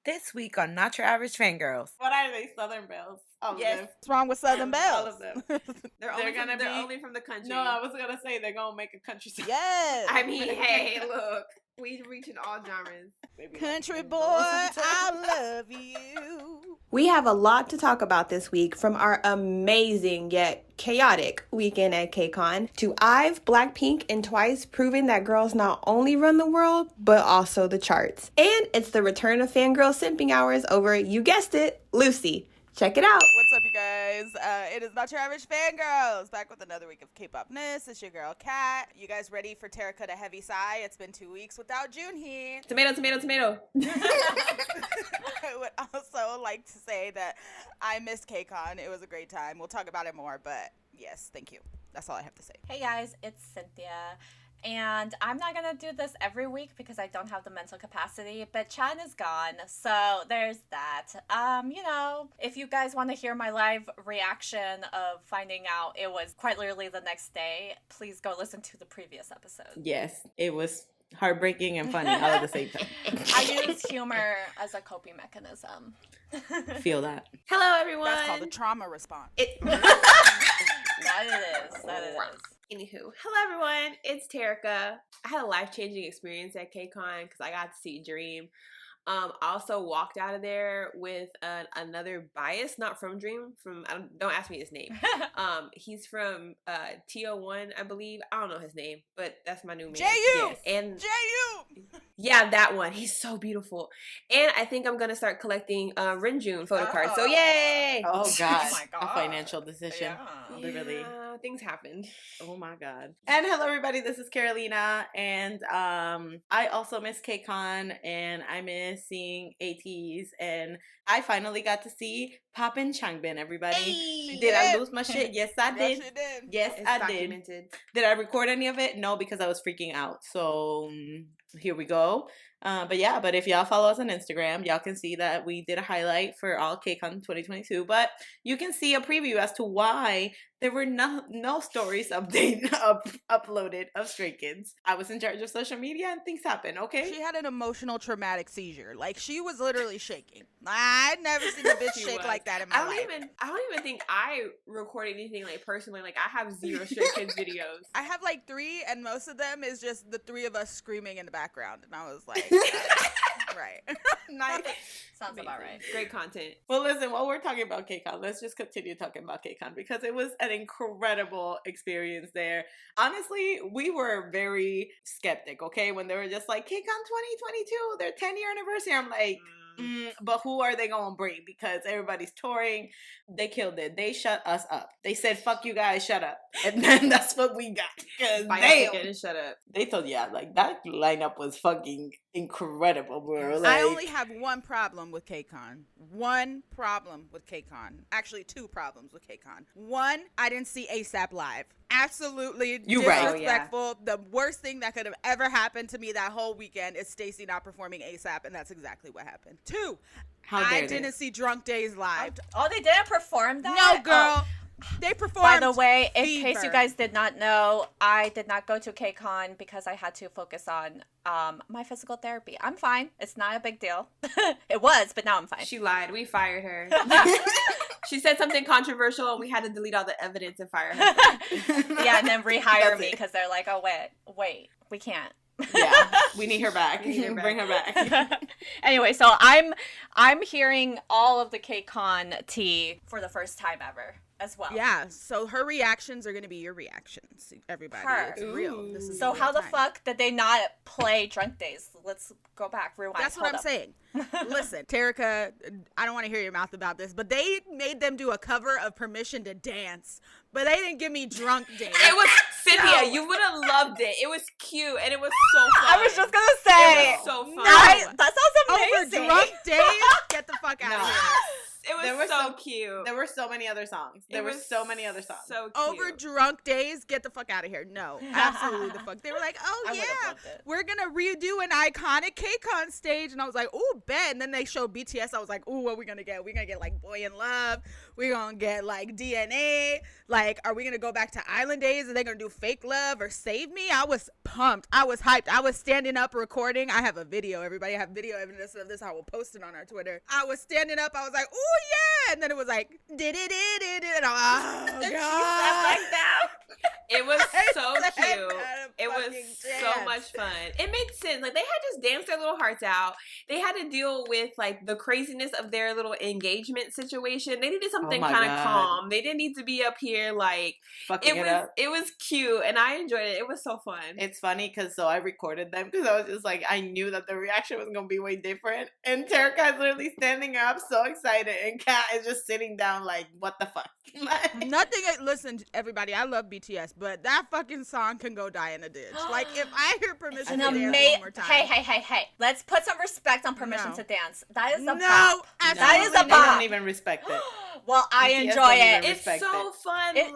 This week on Not Your Average Fangirls. What are they? Southern Belles. All yes. of them. What's wrong with Southern Belles? All of them. They're only from the country. No, I was gonna say they're gonna make a country song. Yes. I mean, hey, look, we reaching all genres. Country boy, I love you. We have a lot to talk about this week, from our amazing yet chaotic weekend at KCON to IVE, BLACKPINK, and Twice proving that girls not only run the world, but also the charts. And it's the return of fangirl simping hours over, you guessed it, Lucy. Check it out. What's up, you guys? It is Not Your Average Fangirls, back with another week of K-popness. It's your girl, Kat. You guys ready for Terika to heavy sigh? It's been 2 weeks without Junhee. Tomato, tomato, tomato. I would also like to say that I missed KCON. It was a great time. We'll talk about it more, but yes, thank you. That's all I have to say. Hey guys, it's Cynthia. And I'm not going to do this every week because I don't have the mental capacity, but Chan is gone, so there's that. If you guys want to hear my live reaction of finding out it was quite literally the next day, please go listen to the previous episode. Yes, it was heartbreaking and funny all at the same time. I use humor as a coping mechanism. Feel that. Hello, everyone. That's called a trauma response. That it is. Anywho, hello everyone, it's Terika. I had a life-changing experience at KCON because I got to see Dream. I also walked out of there with another bias, not from Dream, don't ask me his name. He's from TO1, I believe. I don't know his name, but that's my new man. Jaehyun! Yes. And Jaehyun! Yeah, that one. He's so beautiful. And I think I'm gonna start collecting Renjun photo cards. So yay! Oh God. Oh my God. A financial decision. Yeah. Literally. Yeah, things happened. Oh my God. And hello everybody, this is Carolina, and I also miss KCON, and I miss seeing ATs, and I finally got to see Poppin' Changbin, everybody. Hey, did I lose my shit? Yes, I did. Yes, you did. Yes, It's I documented. Did I record any of it? No, because I was freaking out. So here we go. But if y'all follow us on Instagram, y'all can see that we did a highlight for all KCON 2022. But you can see a preview as to why there were no stories uploaded of Stray Kids. I was in charge of social media and things happen, okay? She had an emotional traumatic seizure. Like, she was literally shaking. I'd never seen a bitch shake like that in my life. I don't even think I record anything like personally. Like I have 0 Stray Kids videos. I have like 3, and most of them is just the 3 of us screaming in the background. And I was like, right. Nice. Sounds about right. Great content. Well, listen, while we're talking about KCON, let's just continue talking about KCON because it was an incredible experience there. Honestly, we were very skeptic, okay? When they were just like, KCON 2022, their 10-year anniversary. I'm like, but who are they gonna bring? Because everybody's touring. They killed it. They shut us up. They said, fuck you guys, shut up. And then that's what we got. Because they shut up. They told, like, that lineup was fucking incredible, bro. Like, I only have one problem with KCON. One problem with KCON. Actually, 2 problems with KCON. One, I didn't see ASAP live. Absolutely disrespectful. Oh, yeah. The worst thing that could have ever happened to me that whole weekend is Stacey not performing ASAP, and that's exactly what happened. 2, I didn't see Drunk Days live. Oh, they didn't perform that? No, girl. They performed. By the way, in Fever. case you guys did not know, I did not go to KCON because I had to focus on my physical therapy. I'm fine. It's not a big deal. It was, but now I'm fine. She lied. We fired her. She said something controversial and we had to delete all the evidence and fire her. Yeah, and then rehire me because they're like, oh, wait, we can't. Yeah, we need her back. Bring her back. Anyway, so I'm hearing all of the KCON tea for the first time ever as well. Yeah, so her reactions are going to be your reactions, everybody. It's real. This is so how the time. fuck did they not play Drunk Days? Let's go back, rewind. That's what I'm saying. Listen, Terika, I don't want to hear your mouth about this, but they made them do a cover of Permission to Dance, but they didn't give me Drunk Days. It was, Cynthia, you would have loved it. It was cute and it was so fun. I was just going to say. It was so fun. That sounds amazing. Over Drunk Days? Get the fuck out of here. There were so cute. There were so many other songs. There were so many other songs. So cute. Over drunk days, get the fuck out of here. No, absolutely the fuck. They were like, oh yeah, we're gonna redo an iconic KCON stage, and I was like, ooh, bet. And then they showed BTS. I was like, ooh, what are we gonna get? We're gonna get like Boy in Love. We're gonna get like DNA. Like, are we gonna go back to Island Days? Are they gonna do Fake Love or Save Me? I was pumped. I was hyped. I was standing up recording. I have a video. Everybody, I have video evidence of this. I will post it on our Twitter. I was standing up. I was like, ooh yeah, and then it was like, did it, and I'm oh god, like that. It was so cute. It was so much fun. It made sense. Like, they had just danced their little hearts out. They had to deal with like the craziness of their little engagement situation. They needed something kind of calm. They didn't need to be up here like fucking it up. It was cute, and I enjoyed it. It was so fun. It's funny because I recorded them because I was just like, I knew that the reaction was gonna be way different. And Terika is literally standing up, so excited, and Kat is just sitting down like, what the fuck? Nothing. Listen, everybody, I love BTS, but that fucking song can go die in a ditch. Like, if I hear Permission to Dance one more time. Hey. Let's put some respect on Permission to Dance. That is a bop. That is a bop. They don't even respect it. Well, I BTS enjoy it. It's so fun. It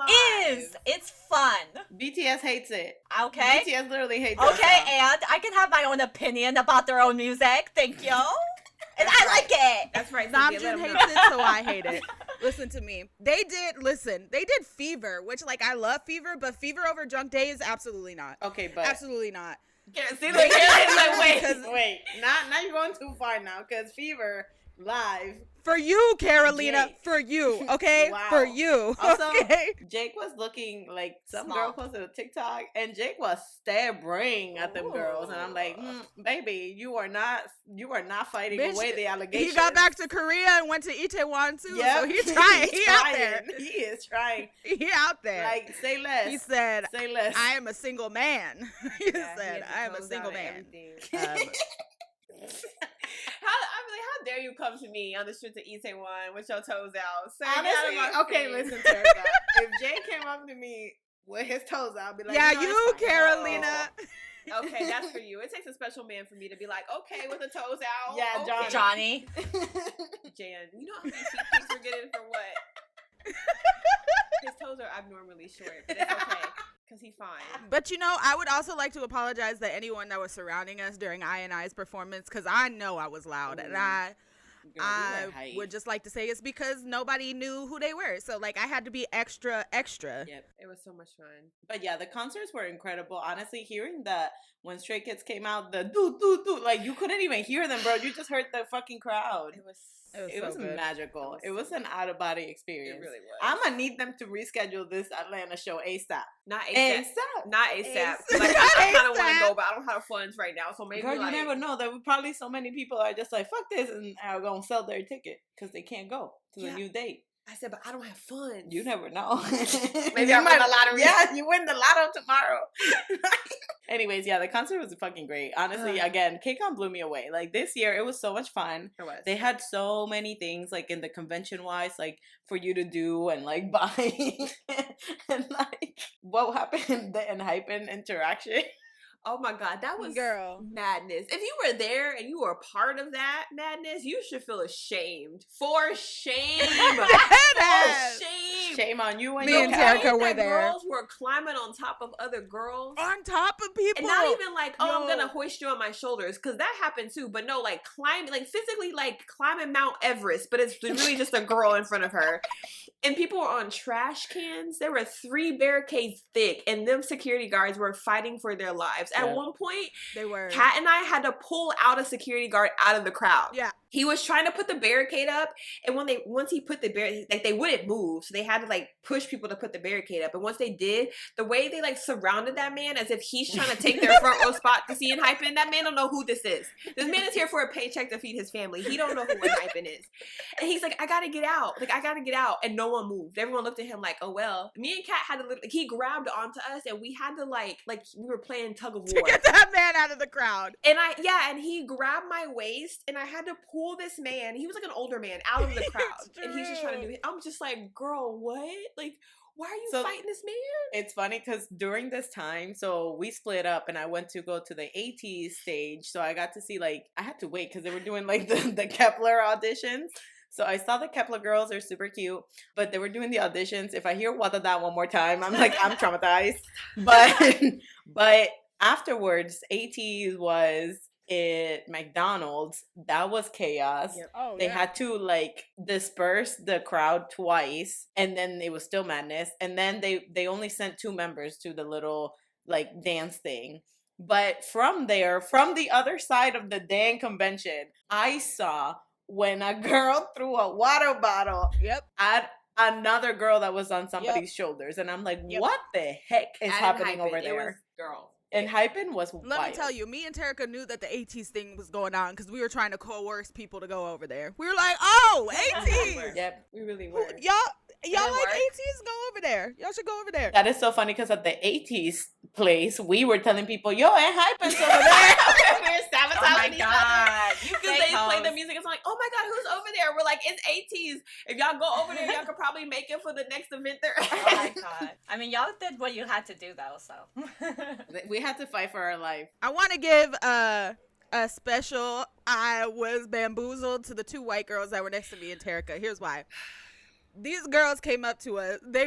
is. It's fun. BTS hates it. Okay. BTS literally hates it. Okay, and I can have my own opinion about their own music. Thank you. And I like it. That's right. Namjoon hates it, so I hate it. Listen to me. They did Fever, which, like, I love Fever, but Fever over Drunk Days, absolutely not. Okay, but absolutely not. Yeah, see, like, wait, now you're going too far now, because Fever live. For you, Carolina. Jake. For you, okay? Wow. For you. Also, okay? Jake was looking like some girl posted a TikTok, and Jake was stabbing at them girls, and I'm like, baby, you are not fighting away the allegations. He got back to Korea and went to Itaewon too. Yep. So he's trying. He out there. He is trying. He out there. Like, say less. He said, say less. I am a single man. He said, I am a single man. How dare you come to me on the streets of Itaewon with your toes out? Honestly, okay, listen, Terika. If Jay came up to me with his toes out, I'd be like, yeah, no, you, Carolina. Okay, that's for you. It takes a special man for me to be like, okay, with the toes out. Yeah, okay. Johnny. Jan, you know how many feet pics we're getting for what? His toes are abnormally short, but it's okay. Because he's fine. But, you know, I would also like to apologize to anyone that was surrounding us during I&I's performance, because I know I was loud. And I would just like to say it's because nobody knew who they were. So, like, I had to be extra. Yep, it was so much fun. But yeah, the concerts were incredible. Honestly, hearing that when Stray Kids came out, the do, like, you couldn't even hear them, bro. You just heard the fucking crowd. It was magical. It was an out-of-body experience. It really was. I'm gonna need them to reschedule this Atlanta show ASAP. Not ASAP. Not ASAP. Like, I kind of want to go, but I don't have funds right now. So maybe, girl, you never know. There were probably so many people are just like, fuck this, and are gonna sell their ticket because they can't go to the new date. I said, but I don't have funds. You never know. Maybe I win the lottery. Yeah, you win the lotto tomorrow. Anyways, yeah, the concert was fucking great. Honestly, again, KCON blew me away. Like, this year, it was so much fun. It was. They had so many things, like, in the convention-wise, like, for you to do and, like, buy. And, like, what happened? The Enhypen interaction. Oh my God, that was madness. If you were there and you were a part of that madness, you should feel ashamed. For shame. For shame. Shame on you and me and Terika were there. Girls were climbing on top of other girls. On top of people. And not even like, I'm going to hoist you on my shoulders. Because that happened too. But no, like climbing, like physically like climbing Mount Everest. But it's really just a girl in front of her. And people were on trash cans. There were 3 barricades thick. And them security guards were fighting for their lives. At one point, Kat and I had to pull out a security guard out of the crowd. Yeah. He was trying to put the barricade up, and once he put the barricade, like, they wouldn't move, so they had to like push people to put the barricade up. And once they did, the way they like surrounded that man as if he's trying to take their front row spot to see Enhypen, that man don't know who this is. This man is here for a paycheck to feed his family. He don't know who Enhypen is, and he's like, I gotta get out, and no one moved. Everyone looked at him like, oh well. Me and Kat had to he grabbed onto us, and we had to like we were playing tug of war to get that man out of the crowd. And and he grabbed my waist, and I had to pull this man. He was like an older man out of the crowd, and he's just trying to do it. I'm just like, girl, what? Like, why are you fighting this man? It's funny because during this time, so we split up, and I went to go to the ATEEZ stage. So I got to see, like, I had to wait because they were doing like the Kepler auditions. So I saw the Kepler girls, they're super cute, but they were doing the auditions. If I hear Wada that one more time, I'm like, I'm traumatized. But afterwards, ATEEZ was at McDonald's. That was chaos. Yep. Oh, they had to like disperse the crowd twice, and then it was still madness. And then they only sent 2 members to the little like dance thing. But from there, from the other side of the damn convention, I saw when a girl threw a water bottle at another girl that was on somebody's shoulders. And I'm like, what the heck is happening over there? It was girls. Enhypen was Let wild. me tell you, me and Terica knew that the ATEEZ thing was going on because we were trying to coerce people to go over there. We were like, oh, ATEEZ. Yep, we really were. Y'all like ATEEZ? Go over there. Y'all should go over there. That is so funny because at the 80s place, we were telling people, yo, Enhypen's over there. We were sabotaging Oh my each god. other. Because they play the music. It's like, oh my god, who's over there? We're like, it's 80s. If y'all go over there, y'all could probably make it for the next event there. Oh my god. I mean, y'all did what you had to do though, so. We had to fight for our life. I want to give a special I was bamboozled to the 2 white girls that were next to me and Terica. Here's why. These girls came up to us. They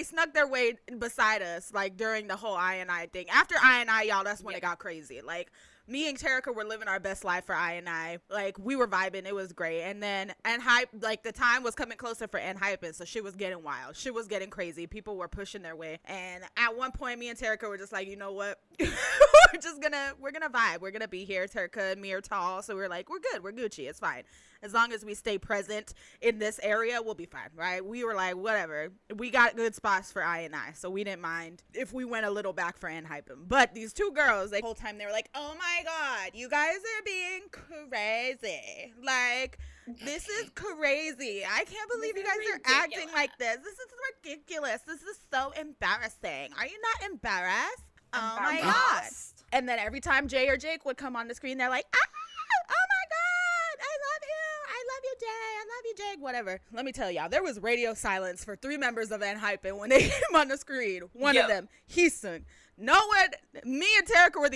snuck their way beside us, like, during the whole I thing. After I, y'all, that's when it got crazy. Like, me and Terica were living our best life for I. Like, we were vibing. It was great. And then like, the time was coming closer for Enhypen, so shit was getting wild. Shit was getting crazy. People were pushing their way. And at one point, me and Terica were just like, you know what? we're gonna vibe. We're gonna be here. Terica and me are tall, so we're like, we're good. We're Gucci. It's fine. As long as we stay present in this area, we'll be fine, right? We were like, whatever. We got good spots for I, so we didn't mind if we went a little back for Enhypen. But these 2 girls, the whole time they were like, oh my god, you guys are being crazy. Like, this is crazy. I can't believe you guys are acting like this. This is ridiculous. This is so embarrassing. Are you not embarrassed? Oh my god. And then every time Jay or Jake would come on the screen, they're like, oh my god, I love you, Jay, I love you, Jake, whatever. Let me tell y'all, there was radio silence for 3 members of Enhypen when they came on the screen. One of them, Heesung. No one, me and Terica were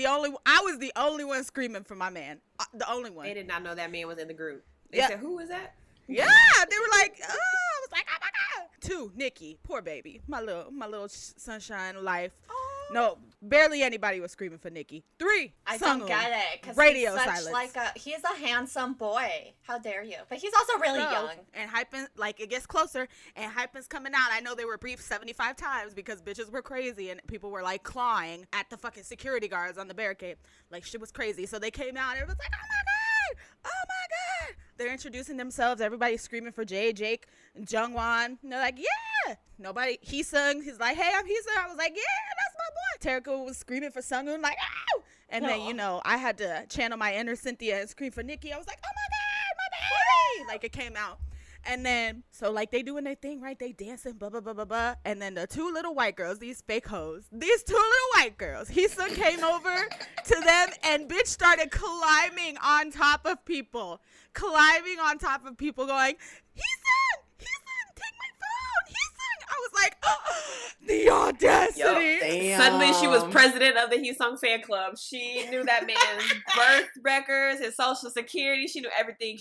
I was the only one screaming for my man. The only one. They did not know that man was in the group. They said, who was that? Yeah, they were like, oh, I was like, oh my god. 2, Nikki, poor baby, my little sunshine life. Oh. No, barely anybody was screaming for Nikki. 3, I Sungwoon. don't get it. Cause Radio he's such silence. he's a handsome boy. How dare you? But he's also really young. And Hypen, like, it gets closer, and Hypen's coming out. I know they were briefed 75 times because bitches were crazy, and people were, like, clawing at the fucking security guards on the barricade. Like, shit was crazy. So they came out, and it was like, oh my god! Oh my god! They're introducing themselves. Everybody's screaming for Jay, Jake, and Jungwon. And they're like, yeah! Nobody, he's like, hey, I'm Heesung. I was like, yeah, that's my boy. Terica was screaming for Sungwoon, like, ow! And then, you know, I had to channel my inner Cynthia and scream for Nikki. I was like, oh my god, my baby! Like, it came out. And then, so, like, they doing their thing, right? They dancing, blah, blah, blah, blah, blah. And then the 2 little white girls, these fake hoes, these 2 little white girls, Heesung came over to them and bitch started climbing on top of people. Climbing on top of people going, Heesung, take my phone, Heesung. I was like, oh, the audacity. Suddenly she was president of the Heesung fan club. She knew that man's birth records, his social security. She knew everything.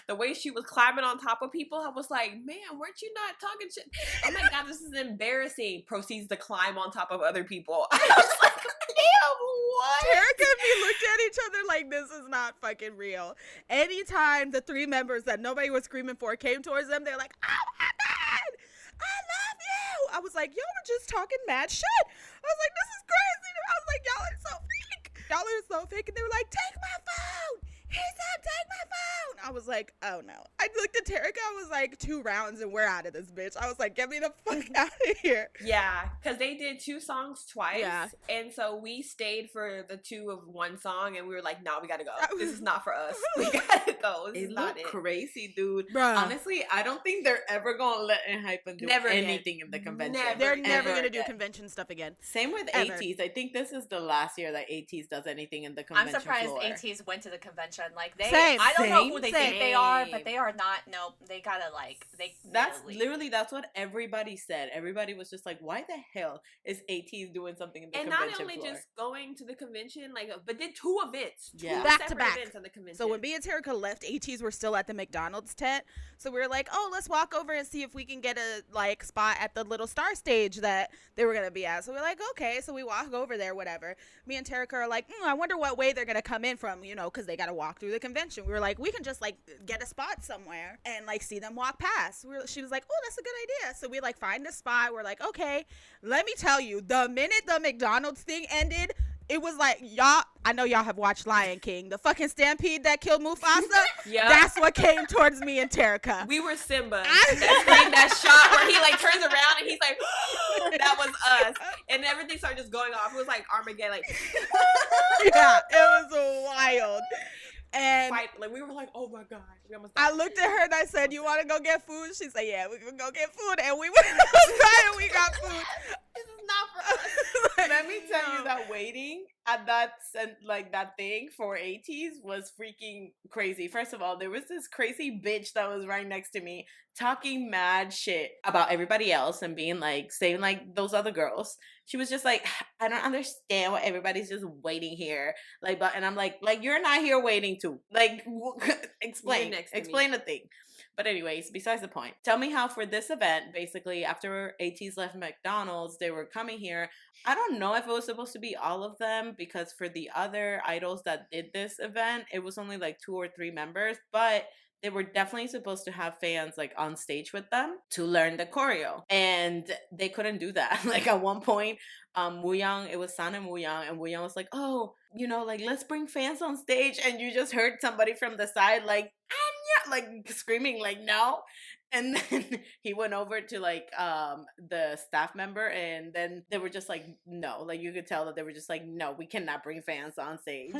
The way she was climbing on top of people, I was like, man, weren't you not talking shit? Oh my god, this is embarrassing. Proceeds to climb on top of other people. I was like, damn, what? Terica and me looked at each other like, this is not fucking real. Anytime the 3 members that nobody was screaming for came towards them, they're like, oh my god, I love you. I was like, y'all were just talking mad shit. I was like, this is crazy. I was like, y'all are so fake. Y'all are so fake. And they were like, take my phone. He said, take my phone. I was like, oh no. I looked at Terica. I was like, 2 rounds and we're out of this bitch. I was like, get me the fuck out of here. Yeah, because they did 2 songs twice. Yeah. And so we stayed for the 2 of 1 song and we were like, no, we gotta go. This is not for us. We gotta go. This is not it. Crazy, dude. Bruh. Honestly, I don't think they're ever gonna let Enhypen do anything in the convention. They're never gonna do convention stuff again. Same with ATEEZ. I think this is the last year that ATEEZ does anything in the convention I'm surprised floor. ATEEZ went to the convention convention. Like they, Same. I don't know who Same. they think they are, but they are not. Nope. They gotta like they. That's literally- literally that's what everybody said. Everybody was just like, "Why the hell is ATs doing something in the And convention not only floor?" just going to the convention, like, but did 2 events, Yeah. two Back to separate back. events at the convention. So when B and Terica left, ATs were still at the McDonald's tent. So we were like, oh, let's walk over and see if we can get a like spot at the little star stage that they were gonna be at. So we're like, okay. So we walk over there, whatever. Me and Terica are like, I wonder what way they're gonna come in from, because they gotta walk through the convention. We were like, we can just like get a spot somewhere and like see them walk past. She was like, oh, that's a good idea. So we like find a spot. We're like, okay. Let me tell you, the minute the McDonald's thing ended, it was like, y'all, I know y'all have watched Lion King. The fucking stampede that killed Mufasa, Yep. that's what came towards me and Terica. We were Simba. that shot where he like turns around and he's like, that was us. And everything started just going off. It was like Armageddon, like Yeah, it was wild. And fight. Like we were like, oh my God. We almost I died. looked at her and I said, you want to go get food? She said, yeah, we can go get food. And we went outside and we got food. This is not for us. Let me tell you that waiting at that that thing for ATs was freaking crazy. First of all, there was this crazy bitch that was right next to me talking mad shit about everybody else and being like saying like those other girls. She was just like, I don't understand why everybody's just waiting here. Like, but and I'm like you're not here waiting to like explain next to me. explain the thing. But anyways, besides the point, tell me how for this event, basically after ATs left McDonald's, they were coming here. I don't know if it was supposed to be all of them because for the other idols that did this event, it was only like 2 or 3 members, but they were definitely supposed to have fans like on stage with them to learn the choreo. And they couldn't do that. Like at one point, Wooyoung, it was San and Wooyoung was like, oh, like let's bring fans on stage. And you just heard somebody from the side like, Anya, like screaming like no. And then he went over to like the staff member and then they were just like no, like you could tell that they were just like no, we cannot bring fans on stage.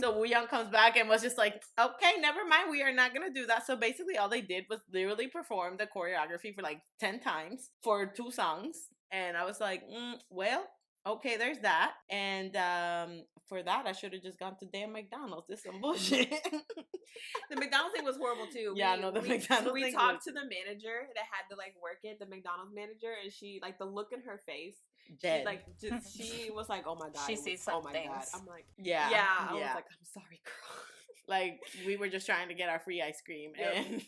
So Wooyoung comes back and was just like, okay, never mind, we are not gonna do that. So basically all they did was literally perform the choreography for like 10 times for 2 songs. And I was like, well, okay, there's that. And for that, I should have just gone to damn McDonald's. This is some bullshit. The McDonald's thing was horrible too. Yeah, no, the McDonald's we thing talked to the manager that had to like work it, the McDonald's manager, and she like the look in her face. Dead. She was like, oh my God. She sees some oh my God. things. I'm like, Yeah. I was like, I'm sorry, girl. Like we were just trying to get our free ice cream, Yep. and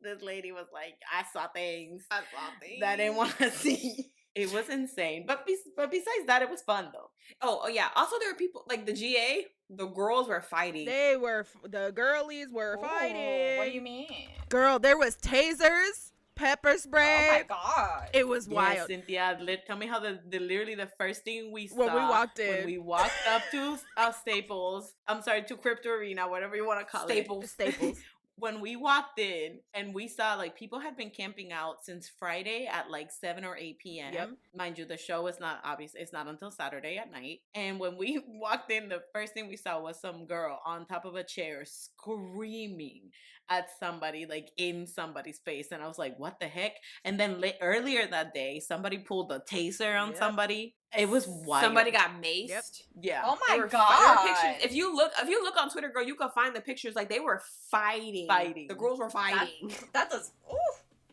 this lady was like, "I saw things I saw things that I didn't want to see." It was insane, but besides that, it was fun though. Oh yeah. Also, there were people like the GA. The girls were fighting. The girlies were fighting. What do you mean? Girl, there was tasers, pepper spray. Oh my God. It was Yes, wild. Cynthia, tell me how the literally the first thing we saw When we walked in. when we walked up to Staples. I'm sorry, to Crypto Arena, whatever you want to call it. Staples. When we walked in and we saw like people had been camping out since Friday at like 7 or 8 p.m. Yep. Mind you, the show is not obvious. It's not until Saturday at night. And when we walked in, the first thing we saw was some girl on top of a chair screaming at somebody, like in somebody's face. And I was like, what the heck? And then earlier that day, somebody pulled a taser on Yep. somebody. It was wild. Somebody got maced. Yep. Yeah. Oh There my were God. pictures. If you look on Twitter, girl, you can find the pictures. Like they were fighting. Fighting. The girls were fighting. That does. Ooh.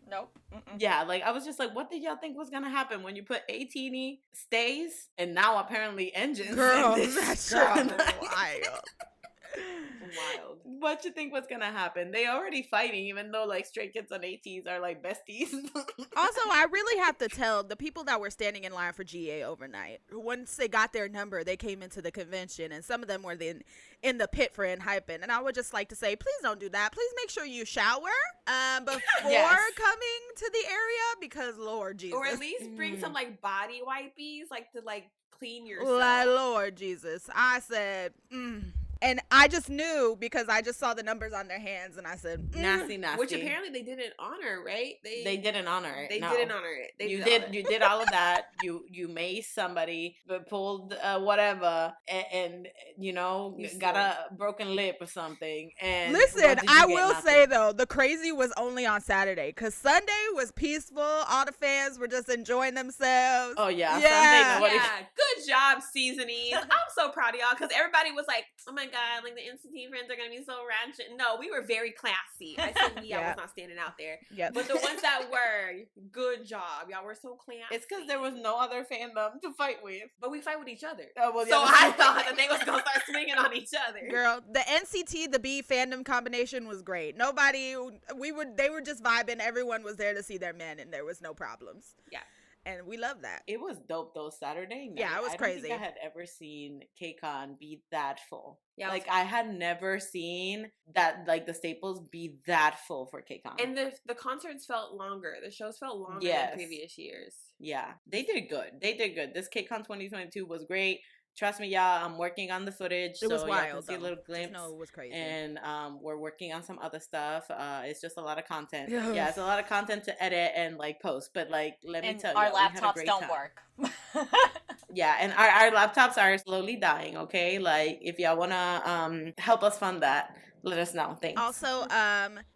Nope. Mm-mm. Yeah, like I was just like, what did y'all think was gonna happen when you put 18 stays and now apparently engines? Girl, in this that's girl. wild. Wild. What you think was gonna happen? They already fighting, even though like Stray Kids on ATs are like besties. Also, I really have to tell the people that were standing in line for GA overnight, once they got their number, they came into the convention, and some of them were in the pit for Enhypen. And I would just like to say, please don't do that. Please make sure you shower before Yes. coming to the area, because Lord Jesus. Or at least bring some like body wipies, like to like clean yourself. Like, Lord Jesus. I said, And I just knew because I just saw the numbers on their hands, and I said, Nasty. Which apparently they didn't honor, right? They didn't honor it. They no. didn't honor it. They You did. you did all of that. You maced somebody, but pulled whatever, and you know You got a broken lip or something. And Listen, what did you I get? will Nothing. say though, the crazy was only on Saturday, because Sunday was peaceful. All the fans were just enjoying themselves. Oh yeah, Yeah. Sunday nobody. Yeah, good job, seasonings. I'm so proud of y'all because everybody was like, "Oh my God, god, like the NCT friends are gonna be so ratchet. No, we were very classy. I said me, I was not standing out there. Yep. But the ones that were, good job. Y'all were so classy. It's because there was no other fandom to fight with. But we fight with each other. Oh, well, So yeah, I thought that they was gonna start swinging on each other. Girl, the NCT, the B fandom combination was great. They were just vibing. Everyone was there to see their men, and there was no problems. Yeah. And we love that. It was dope though. Saturday night. Yeah, it was I crazy. don't think I had ever seen KCON be that full. Yeah, like I had never seen that, like the staples be that full for KCON. And the concerts felt longer. The shows felt longer Yes. than previous years. Yeah, they did good. This KCON 2022 was great. Trust me, y'all. I'm working on the footage. It was so wild. Y'all can see a little glimpse. No, it was crazy. And we're working on some other stuff. It's just a lot of content. Ugh. Yeah, it's a lot of content to edit and like post. But like, let me tell you, our we had a laptops great don't time. work. Yeah, and our laptops are slowly dying. Okay, like if y'all wanna help us fund that, let us know. Thanks. Also,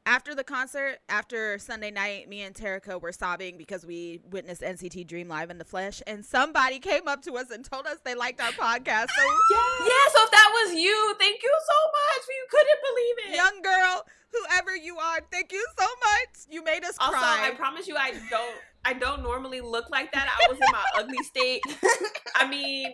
after the concert, after Sunday night, me and Terica were sobbing because we witnessed NCT Dream live in the flesh, and somebody came up to us and told us they liked our podcast. So, Yeah, so if that was you, thank you so much. You couldn't believe it. young girl, whoever you are, thank you so much. You made us Also, cry. I promise you, I don't normally look like that. I was in my ugly state. I mean,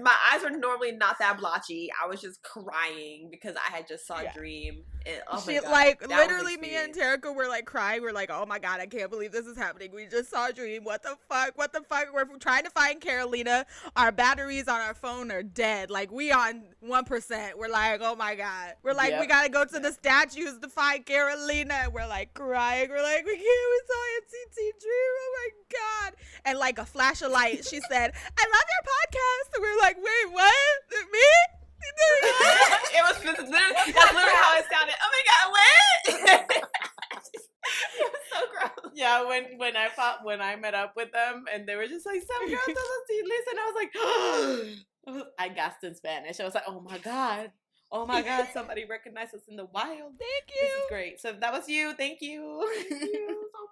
my eyes are normally not that blotchy. I was just crying because I had just saw Dream. And, oh my She, God, like, that was literally, me and experience. Terica were like crying. We're like, oh my God, I can't believe this is happening. We just saw Dream. What the fuck? What the fuck? We're trying to find Carolina. Our batteries on our phone are dead. Like, we on 1%. We're like, oh my God. We're like, Yep. we gotta go to the statues to find Carolina. And we're like crying. We're like, we saw NCT Dream. Oh my God. And like a flash of light, she said, I love your podcast. And we're like, wait, what? Me? That's literally how it sounded. Oh my God, what? It was so gross. Yeah, when I met up with them and they were just like, some girl told us to listen. I was like, I gasped in Spanish. I was like, oh my God, somebody recognized us in the wild. Thank you. This is great. So that was you. Thank you. Thank you so much.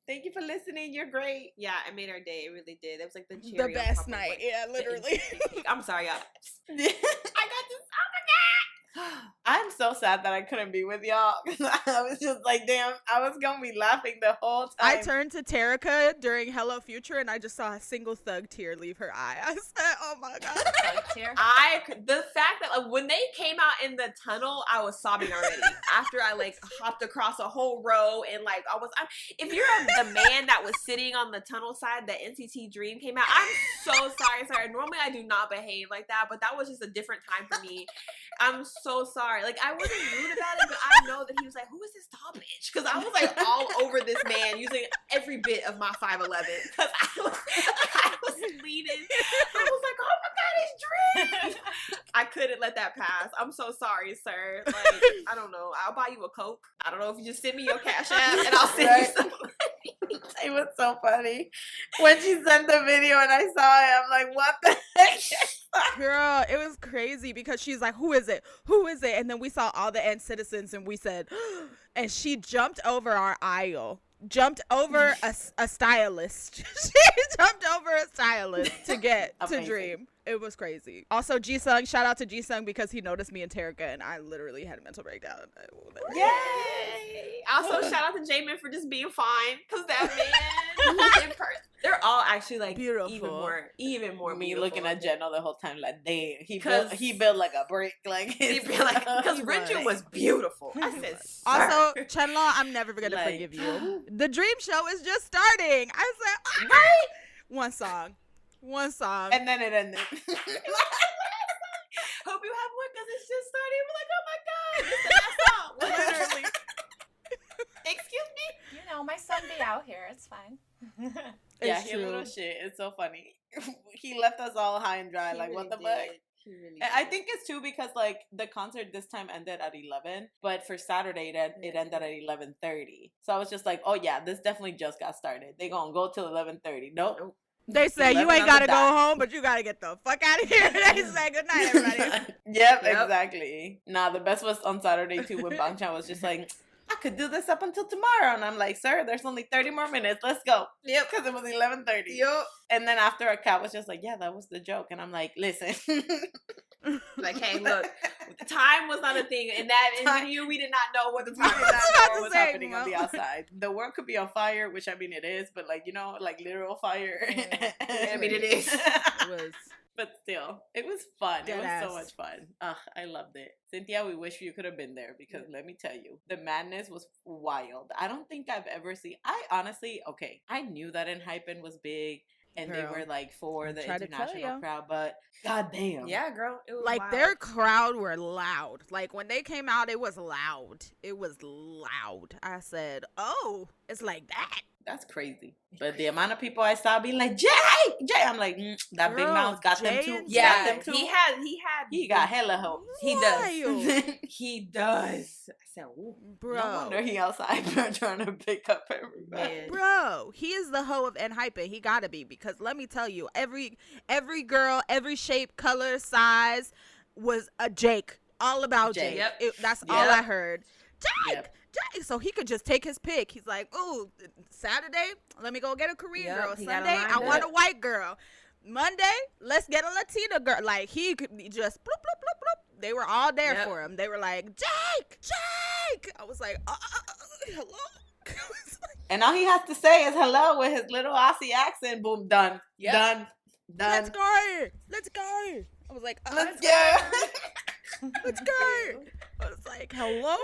Thank you for listening. You're great. Yeah, it made our day. It really did. It was like the cherry The on best top of, night. like, Yeah, the literally. NCT cake. I'm sorry, y'all. I got this. Oh my God. I'm so sad that I couldn't be with y'all. I was just like, damn, I was going to be laughing the whole time. I turned to Terica during Hello Future and I just saw a single thug tear leave her eye. I said, oh my God. The fact that like, when they came out in the tunnel, I was sobbing already. After I like hopped across a whole row and like if you're the man that was sitting on the tunnel side, the NCT Dream came out. I'm so sorry. Normally I do not behave like that, but that was just a different time for me. I'm so sorry. Like I wasn't rude about it, but I know that he was like, "Who is this tall bitch?" Because I was like all over this man using every bit of my 5'11". Because I was leaning. I was like, "Oh my God, it's Dream!" I couldn't let that pass. I'm so sorry, sir. Like I don't know. I'll buy you a Coke. I don't know if you just send me your Cash App and I'll send you some money. It was so funny. When she sent the video and I saw it, I'm like, what the heck? Girl, it was crazy because she's like, who is it? Who is it? And then we saw all the end citizens and we said, and she jumped over our aisle, jumped over a stylist. She jumped over a stylist to get to Amazing. Dream. It was crazy. Also, Jisung, shout out to Jisung because he noticed me and Terica and I literally had a mental breakdown. Yay! Also, shout out to Jaehyun for just being fine, because that man in person. They're all actually like Beautiful. even more. Me beautiful. looking at Jenna the whole time like, damn, he 'Cause- built like a brick, like because Renju was beautiful. I said, Also, "Sir." Chenlaw, I'm never gonna Like- forgive you. The Dream Show is just starting. I said, Right? one song. and then it ended. Hope you have one because it's just starting. We're like, oh my God, it's the last song. Literally. Excuse me. You know, my son be out here. It's fine. Yeah, It's he a little true. shit. It's so funny. He left us all high and dry. He Like, really what the did. fuck? He really And I did. think it's too because like the concert this time ended at 11, but for Saturday it ended at 11:30. So I was just like, oh yeah, this definitely just got started. They gonna go till 11:30. Nope. They say you 11 ain't on the gotta go dot. home, but you gotta get the fuck out of here. They say good night, everybody. Yep, Yep. exactly. Nah, the best was on Saturday too when Bangchan was just like, I could do this up until tomorrow, and I'm like, sir, there's only 30 more minutes. Let's go. Yep, because it was 11:30. Yup. And then after a cat was just like, yeah, that was the joke, and I'm like, listen, Like, hey, look, time was not a thing, and that in year we did not know what the time was happening on the outside. The world could be on fire, which I mean it is, but like, you know, like literal fire. I mean it is. It was. But still, it was fun. It was Deadass. so much fun. Ugh, I loved it. Cynthia, we wish you could have been there because let me tell you, the madness was wild. I don't think I've ever seen. I honestly, okay, I knew that Enhypen was big and Girl, they were like for the tried to tell international ya. crowd, but goddamn, Yeah, girl. It was Like wild. their crowd were loud. Like when they came out, it was loud. It was loud. I said, "Oh, it's like that." that's crazy. But the amount of people I saw being like, Jay, I'm like, that big Girl, mouth got them Jay too. and Yeah, got them too. he Got hella hoes. He Wild. does. He does. I said, ooh, Bro. No wonder he outside trying to pick up everybody. man. Bro, he is the hoe of Enhypen. He gotta be, because let me tell you, every girl, every shape, color, size was a Jake. All about Jake. Jake. Yep. That's all I heard. Jake, Yep. Jake. So he could just take his pick. He's like, ooh, Saturday, let me go get a Korean Yep, girl. he got 'em Sunday, I lined want up. a white girl. Monday, let's get a Latina girl. Like he could just bloop, bloop, bloop, bloop. They were all there Yep. for him. They were like, Jake. I was like, hello. I was like, And all he has to say is hello with his little Aussie accent. Boom, done. Yep. Done. let's go. Let's go. I was like, Let's go. let's go. I was like, hello.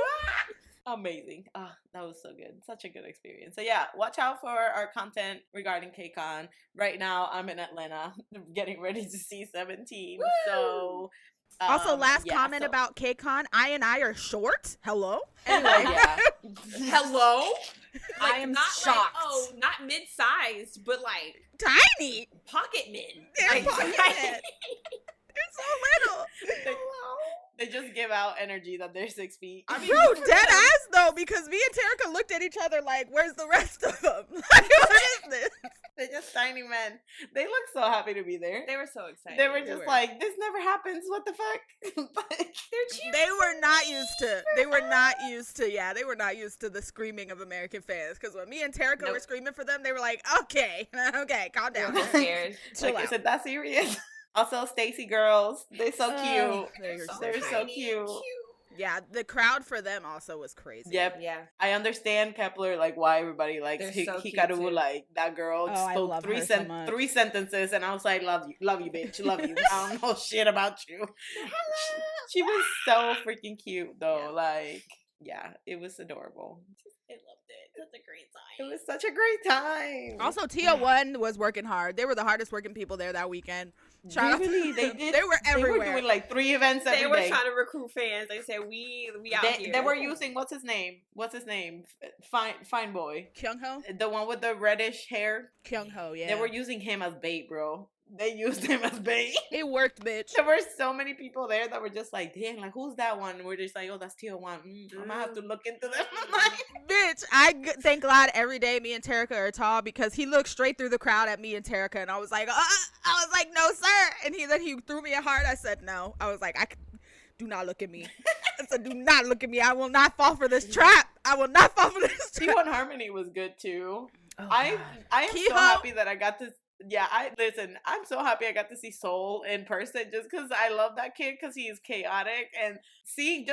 Amazing. Ah, that was so good. Such a good experience. So yeah, watch out for our content regarding KCON. Right now, I'm in Atlanta getting ready to see 17. Woo! So Also, last yeah, comment so- about KCON. I are short. Hello. Anyway. yeah. Hello? I am not shocked. Like, oh, not mid-sized, but like Tiny. pocket men. They're Like, pocket men. They're so little. They just give out energy that they're 6 feet. I mean, Bro, dead ass though, because me and Terica looked at each other like, where's the rest of them? Like, what is this? They're just tiny men. They look so happy to be there. they were so excited. They were just like, this never happens. What the fuck? Like, they're cheap. They were not used to. They were not used to. Yeah, they were not used to the screaming of American fans. Because when me and Terica were Nope. screaming for them, they were like, "Okay, okay, calm They down." were scared. Chill like, out. is it that serious? Also, Stacy girls. They're so cute. They're so They're so tiny cute. and Yeah, the crowd for them also was crazy. Yep. Yeah. I understand Kepler, like why everybody likes They're so cute, Hikaru, too. like that girl Oh, I spoke love three her so much. three sentences, and I was like, love you, bitch, love you. I don't know shit about you. She was so freaking cute, though. Yeah. Like, yeah, it was adorable. I loved it. It was a great time. It was such a great time. Also, TO1 was working hard. They were the hardest working people there that weekend. Shout out to really, they them. did. They were They were everywhere. doing like 3 events every They were day. trying to recruit fans. They said we out here. They were using what's his name? Fine boy, Kyung-ho? the one with the reddish hair. Kyung-ho, yeah. They were using him as bait, bro. They used him as bait. It worked, bitch. There were so many people there that were just like, damn, like, who's that one? And we're just like, oh, that's Tier 1. I'm gonna have to look into them. I'm like, Bitch, thank God every day me and Terica are tall, because he looked straight through the crowd at me and Terica, and I was like, no, sir. And he threw me a heart. I said, no. I was like, do not look at me. I said, do not look at me. I will not fall for this trap. I will not fall for this trap. T1 Harmony was good too. Oh, I am so Kehoe. happy that I got to. Yeah, I'm so happy I got to see Soul in person just because I love that kid because he is chaotic, and seeing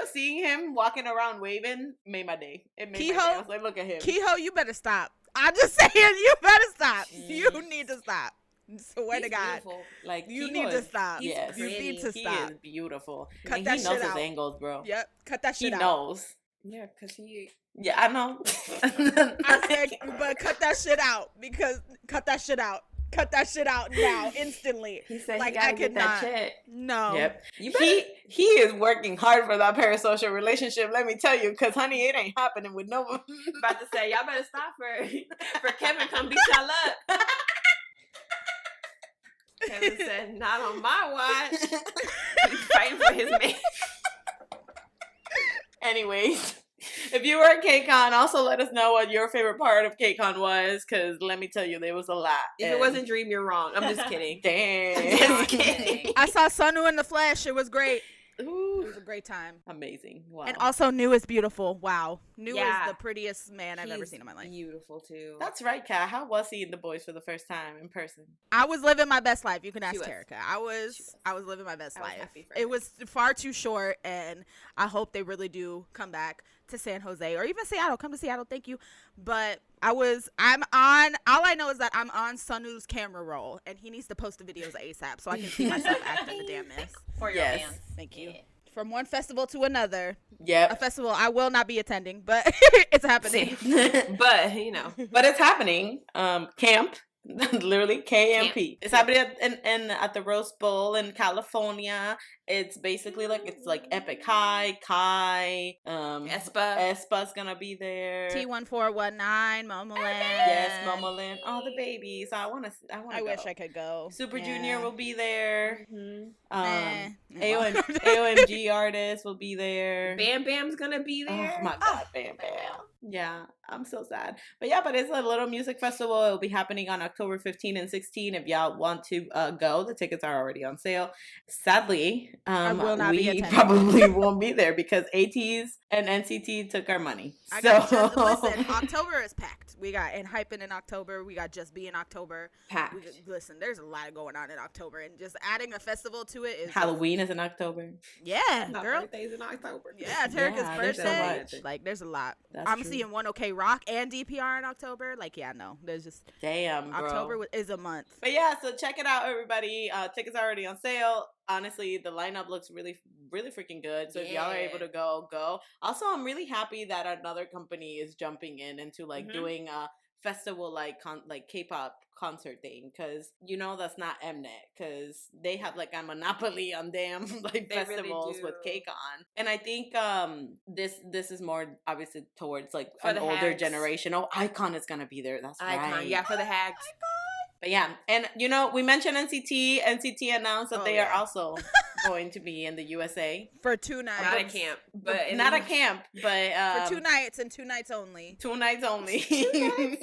him walking around waving made my day. It made my day. Kehoe? I was like, look at him. Kehoe, you better stop. I'm just saying, you better stop. You need to stop. Swear to He's God. beautiful. Like You he need to was- stop. Yes, You need to he stop. is beautiful. Cut and that he knows shit his out. angles, bro. Yep. Cut that He shit out. knows. Yeah, because he. Yeah, I know. I said, but cut that shit out, because cut that shit out. Cut that shit out now, instantly. He said Like, he gotta I get could that not. check. No. Yep. You better. He is working hard for that parasocial relationship, let me tell you, because honey, it ain't happening with no one. About to say, y'all better stop for Kevin come beat y'all up. Kevin said, not on my watch. He's fighting for his man. Anyways, if you were at KCON, also let us know what your favorite part of KCON was, because let me tell you, there was a lot. If it wasn't Dream, you're wrong. I'm just kidding. Damn. Just kidding. I saw Sunu in the flesh. It was great. Ooh. It was a great time. Amazing. Wow. And also, New is beautiful. Wow. New Yeah. is the prettiest man I've ever He's seen in my life. Beautiful too. That's right, Kat. How was he in The Boys for the first time in person? I was living my best life. You can ask She was. Terica. I was living my best I was life. happy for It her. was far too short, and I hope they really do come back to San Jose or even Seattle. Come to Seattle, thank you. But I'm on. All I know is that I'm on Sunu's camera roll, and he needs to post the videos ASAP so I can see myself acting the damn mess. For your Yes. fans. Thank you. Yeah. From one festival to another, a Yep. festival I will not be attending, but it's happening. But you know, But it's happening. Camp. Literally KMP. Camp. It's happening at the Rose Bowl in California. It's basically like Epic High, Kai, Espa's gonna be there. T1419, Momoland. Yes, Momoland. Oh, the babies. I wanna I wish I could go. Super Yeah. Junior will be there. Nah. AOMG artists will be there. Bam Bam's gonna be there. Oh my god, Bam Bam. Yeah, I'm so sad. But yeah, but it's a little music festival. It'll be happening on October 15 and 16. If y'all want to go, the tickets are already on sale. Sadly, I will not be we attending. probably won't be there because ATs and NCT took our money. Listen, October is packed. We got Enhypen in October. We got Just Be in October. Packed. Listen, there's a lot going on in October, and just adding a festival to it is Halloween is in October. Yeah, My girl. birthday's in October. Yeah, Terica's Yeah, there's so birthday. much. Like, there's a lot. That's I'm true. seeing One OK Rock and DPR in October. Like, yeah, no, there's just Damn, bro. October is a month. But yeah, so check it out, everybody. Tickets are already on sale. Honestly, the lineup looks really, really freaking good. So if y'all are able to go. Also, I'm really happy that another company is jumping into like doing a festival like K-pop concert thing, because that's not Mnet, because they have like a monopoly on damn like festivals really with do. KCON. And I think this is more obviously towards like For an the older hags. generation. Oh, Icon is gonna be there. That's Icon. right. Yeah, for the hags. But yeah, and we mentioned NCT. NCT announced that they are also going to be in the USA For 2 nights. Not a camp, but not a camp, but For 2 nights and 2 nights only. 2 nights only.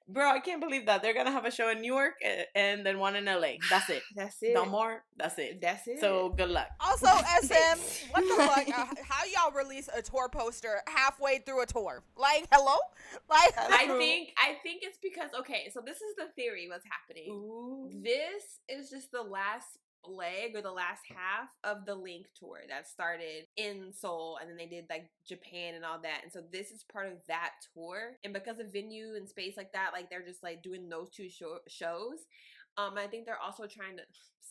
Bro, I can't believe that they're gonna have a show in New York and then one in LA. That's it. That's it. No more. That's it. That's it. So good luck. Also, SM, what the fuck? How y'all release a tour poster halfway through a tour? Like, hello? Like, I think it's because so this is the theory what's happening. Ooh. This is just the last leg or the last half of the Link tour that started in Seoul, and then they did like Japan and all that, and so this is part of that tour. And because of venue and space like that, like they're just like doing those 2 shows. I think they're also trying to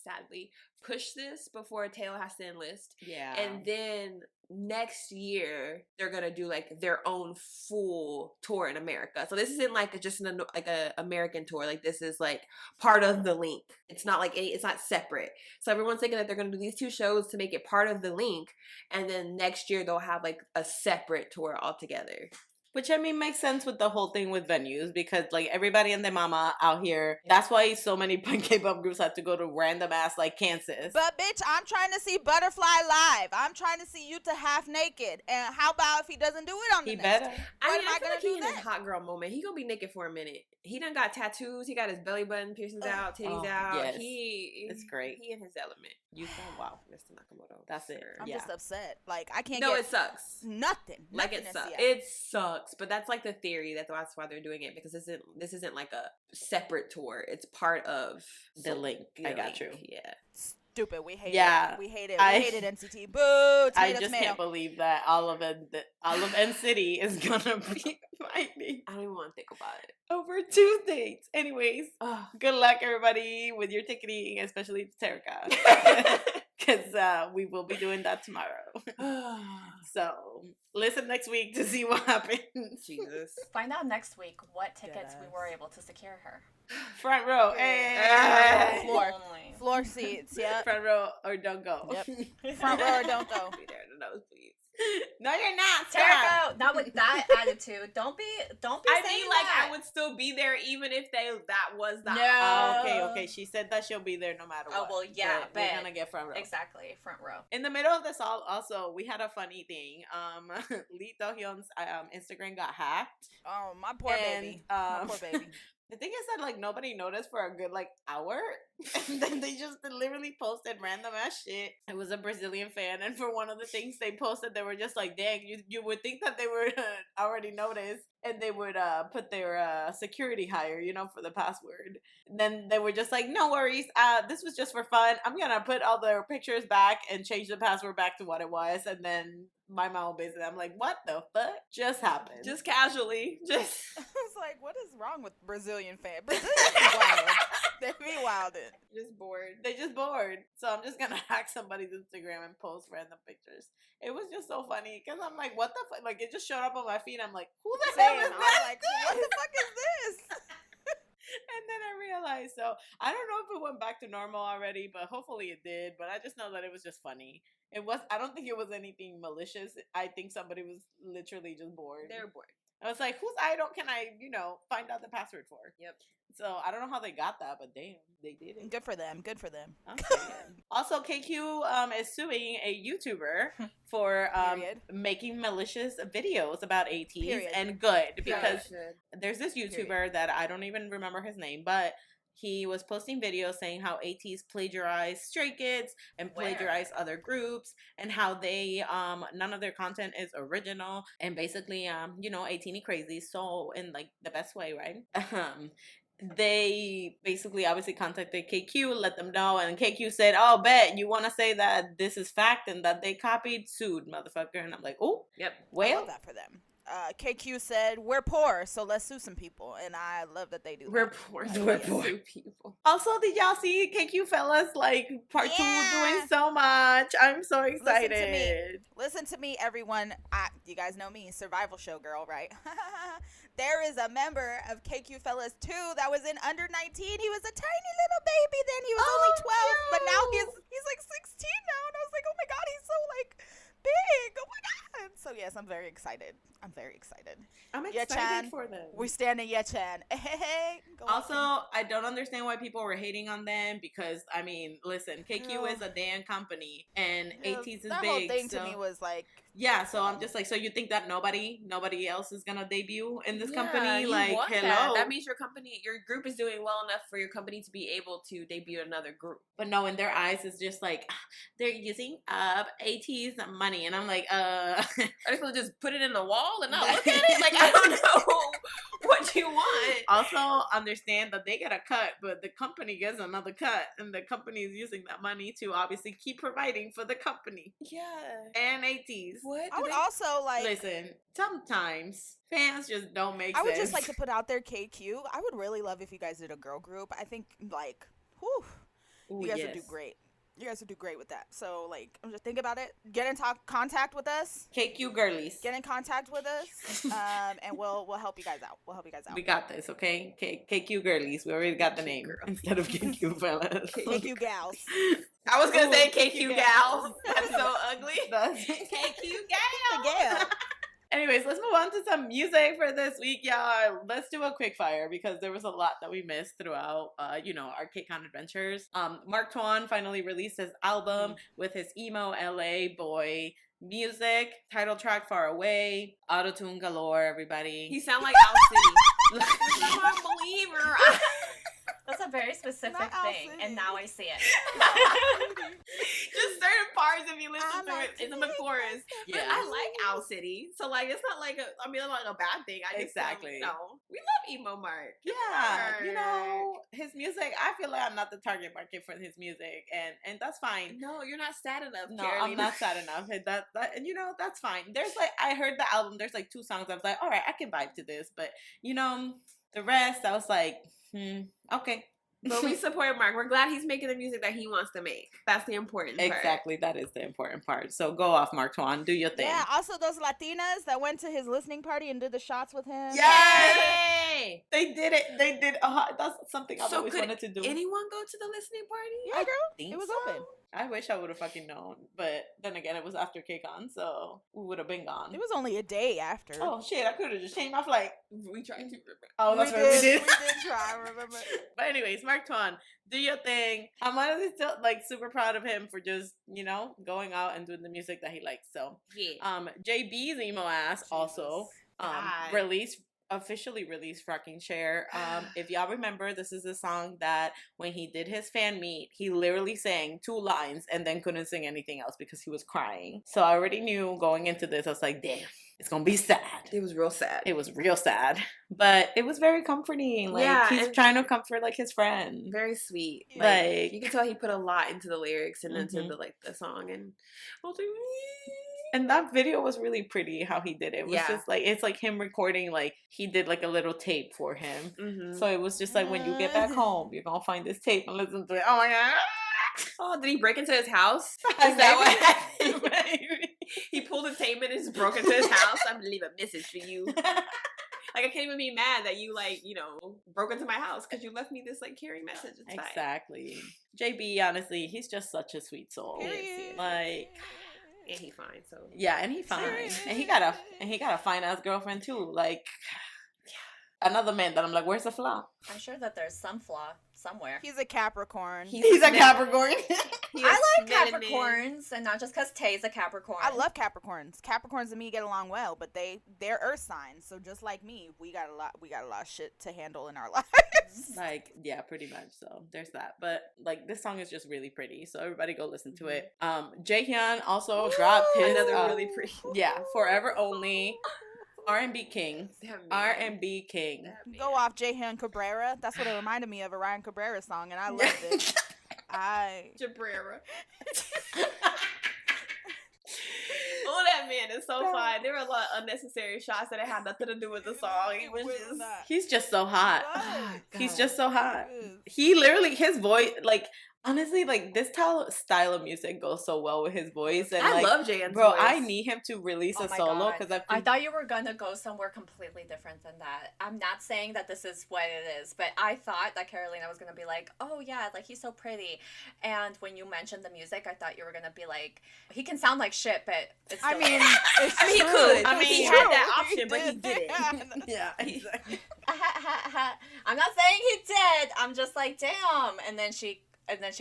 sadly push this before Taylor has to enlist. Yeah. And then next year they're gonna do like their own full tour in America. So this isn't like just a American tour. Like this is like part of the Link. It's not like it's not separate. So everyone's thinking that they're gonna do these 2 shows to make it part of the Link, and then next year they'll have like a separate tour altogether. Which, I mean, makes sense with the whole thing with venues, because like everybody and their mama out here, that's why so many K-pop groups have to go to random ass like Kansas. but bitch, I'm trying to see Butterfly live. I'm trying to see Yuta half naked. And how about if he doesn't do it on the He next better. tour? I What mean, am I I feel gonna like he do in his then? hot girl moment. He gonna be naked for a minute. He done got tattoos. He got his belly button piercings out, titties out. yes. It's great. He in his element. You said, wow. Mr. Nakamoto. That's it. sir. I'm Yeah. just upset. Like, I can't No, get it sucks. nothing. Like Nothing it to sucks. see. It sucks, but that's like the theory. That's why they're doing it, because this isn't like a separate tour. It's part of The Link. I got you. Yeah. Stupid. We hate Yeah. it. We hate it. I- We hated NCT. Boo. I Tomato, just tomato. can't believe that all of NCT is gonna be fighting I don't even want to think about it. over 2 dates. Anyways, Oh. good luck everybody with your ticketing, especially Terica, because we will be doing that tomorrow. So listen next week to see what happens. Jesus. Find out next week what tickets we Deadass. were able to secure her. Front row, hey. Floor. Only. Floor seats. Yep. Front row or don't go. Yep. Front row or don't go. Be there in the nosebleeds. No, you're not. Stop. Terica, not with that attitude. Don't be I saying mean, like, that. I would still be there even if that was the No. Okay. She said that she'll be there no matter Oh, what. well, yeah, but we're but- gonna get front row. Exactly, front row. In the middle of this also, we had a funny thing. Lee Dohyun's Instagram got hacked. Oh, my poor And, baby. My poor baby. I think it said like nobody noticed for a good like hour, and then they just literally posted random ass shit. It was a Brazilian fan, and for one of the things they posted, they were just like, "Dang, you would think that they were already noticed, and they would put their security higher, you know, for the password." And then they were just like, "No worries, this was just for fun. I'm gonna put all their pictures back and change the password back to what it was," and then my mom basically, I'm like, what the fuck just happened? Just casually, just. I was like, what is wrong with Brazilian fans? Brazilians be wild. They be wildin'. Just bored. They just bored. So I'm just gonna hack somebody's Instagram and post random pictures. It was just so funny because I'm like, what the fuck? Like, it just showed up on my feed. I'm like, who the hell is I was that? like, what the fuck is this? And then I realized, so I don't know if it went back to normal already, but hopefully it did. But I just know that it was just funny. It was, I don't think it was anything malicious. I think somebody was literally just bored. They were bored. I was like, whose idol can I, find out the password for? Yep. So I don't know how they got that, but damn, they did it. Good for them. Good for them. Also, KQ is suing a YouTuber for making malicious videos about ATs. Period. And good, because there's this YouTuber that I don't even remember his name, but he was posting videos saying how ATs plagiarize Stray Kids and plagiarize other groups, and how they none of their content is original, and basically 18 crazy, so in like the best way, right? They basically obviously contacted KQ, let them know, and KQ said, "Oh, bet you want to say that this is fact and that they copied, sued, motherfucker." And I'm like, "Oh, yep, I well, love that for them." KQ said, "We're poor, so let's sue some people," and I love that they do. We're poor, so let's sue people. Also, did y'all see KQ fellas like part 2 doing so much? I'm so excited. Listen to me, everyone. You guys know me, survival show girl, right? There is a member of KQ Fellas 2 that was in under 19. He was a tiny little baby then. He was only 12, cute. but now he's like 16 now. And I was like, oh my God, he's so like big. Oh my God. So yes, I'm very excited. I'm excited for them. We stand in Yechan. Hey. Also, I don't understand why people were hating on them, because I mean, listen, KQ is a damn company and ATs is that big. Whole thing to me was like, yeah, so I'm just like, so you think that nobody else is gonna debut in this company? You Like, want hello. That means your group is doing well enough for your company to be able to debut another group. But no, in their eyes, it's just like, they're using up AT's money, and I'm like, are they supposed to just put it in the wall and not look at it? Like, I don't know what you want. Also, understand that they get a cut, but the company gets another cut, and the company is using that money to obviously keep providing for the company. Yeah. And ATs. What? I would also like. Listen, sometimes fans just don't make I sense. would just like to put out there, KQ. I would really love if you guys did a girl group. I think like, whew, you guys would do great. You guys would do great with that. So like, I'm just thinking about it. Get in contact with us. KQ girlies. Get in contact with us, and we'll help you guys out. We got this, okay? KQ girlies. We already got the name instead of KQ fellas. KQ gals. I was gonna say KQ gals. gals. That's so ugly. KQ The gal. Anyways, let's move on to some music for this week, y'all. Let's do a quick fire because there was a lot that we missed throughout, our KCON adventures. Mark Tuan finally released his album with his emo LA boy music. Title track Far Away. Auto-tune galore, everybody. He sound like Owl City. I'm not a believer. That's a very specific thing, and now I see it. Just certain parts, if you listen to it, it's in the chorus. Yeah. But I like Owl City, so like it's not like it's not like a bad thing. I just Exactly. We love emo Mark. Yeah, his music. I feel like I'm not the target market for his music, and that's fine. No, you're not sad enough. No, Carolina. I'm not sad enough. And that's fine. There's like, I heard the album. There's like 2 songs. I was like, all right, I can vibe to this. But the rest, I was like, okay. But we support Mark. We're glad he's making the music that he wants to make. That's the important part. Exactly. That is the important part. So go off, Mark Tuan. Do your thing. Yeah, also those Latinas that went to his listening party and did the shots with him. Yes! They did it. They did. That's something I've always wanted to do. Anyone go to the listening party? Yeah, girl. It was open. I wish I would have fucking known. But then again, it was after KCON, so we would have been gone. It was only a day after. Oh, shit. I could have just changed my flight. We tried to remember. Oh, that's right. We did. We did try, remember. But anyways, Mark Tuan, do your thing. I'm honestly still like super proud of him for just, going out and doing the music that he likes. So, yeah. JB's emo ass also released officially released Rocking Chair. If y'all remember, this is a song that when he did his fan meet, he literally sang 2 lines and then couldn't sing anything else because he was crying. So I already knew going into this, I was like, damn, it's gonna be sad. It was real sad. It was real sad, but it was very comforting. Like, Yeah, he's and- trying to comfort like his friend. Very sweet. Like, you can tell he put a lot into the lyrics and into the song, and I was like, and that video was really pretty how he did it. It was Yeah. just like, it's like him recording, like he did like a little tape for him. So it was just like, when you get back home, you're gonna find this tape and listen to it. Oh my god. Oh, did he break into his house? Is Maybe. that what happened? Maybe. He pulled a tape and just broke into his house. I'm gonna leave a message for you. Like, I can't even be mad that you, like, you know, broke into my house because you left me this, like, caring message. It's fine. Exactly. JB, honestly, he's just such a sweet soul. Period. Like, And he fine, so. yeah, and he fine. And he got a fine ass girlfriend too. Like, another man that I'm like, where's the flaw? I'm sure that there's some flaw somewhere. He's a Capricorn. He's a Capricorn. I like Capricorns, and not just because Tay's a Capricorn. I love Capricorns. Capricorns and me get along well, but they're Earth signs. So just like me, we got a lot of shit to handle in our lives. Like, yeah, pretty much. So there's that. But like, this song is just really pretty. So everybody go listen to it. Jaehyun also dropped his Another really pretty. Yeah, Forever Only. R&B King. R&B King. Go off Jaehyun Cabrera. That's what it reminded me of, a Ryan Cabrera song, and I loved it. Cabrera. Oh, that man is so fine. There were a lot of unnecessary shots that had nothing to do with the song. It was just... He's just so hot. Oh, He's just so hot. He literally, his voice, like, honestly, like, this style of music goes so well with his voice. And I like, love Jaehyun's bro, voice. I need him to release Oh a my solo God. because I thought you were gonna go somewhere completely different than that. I'm not saying that this is what it is, but I thought that Carolina was gonna be like, oh yeah, like he's so pretty. And when you mentioned the music, I thought you were gonna be like, he can sound like shit, but it's still he he could. could. I mean, he had that option, but he didn't. yeah, exactly. I'm not saying he did. I'm just like, damn. And then she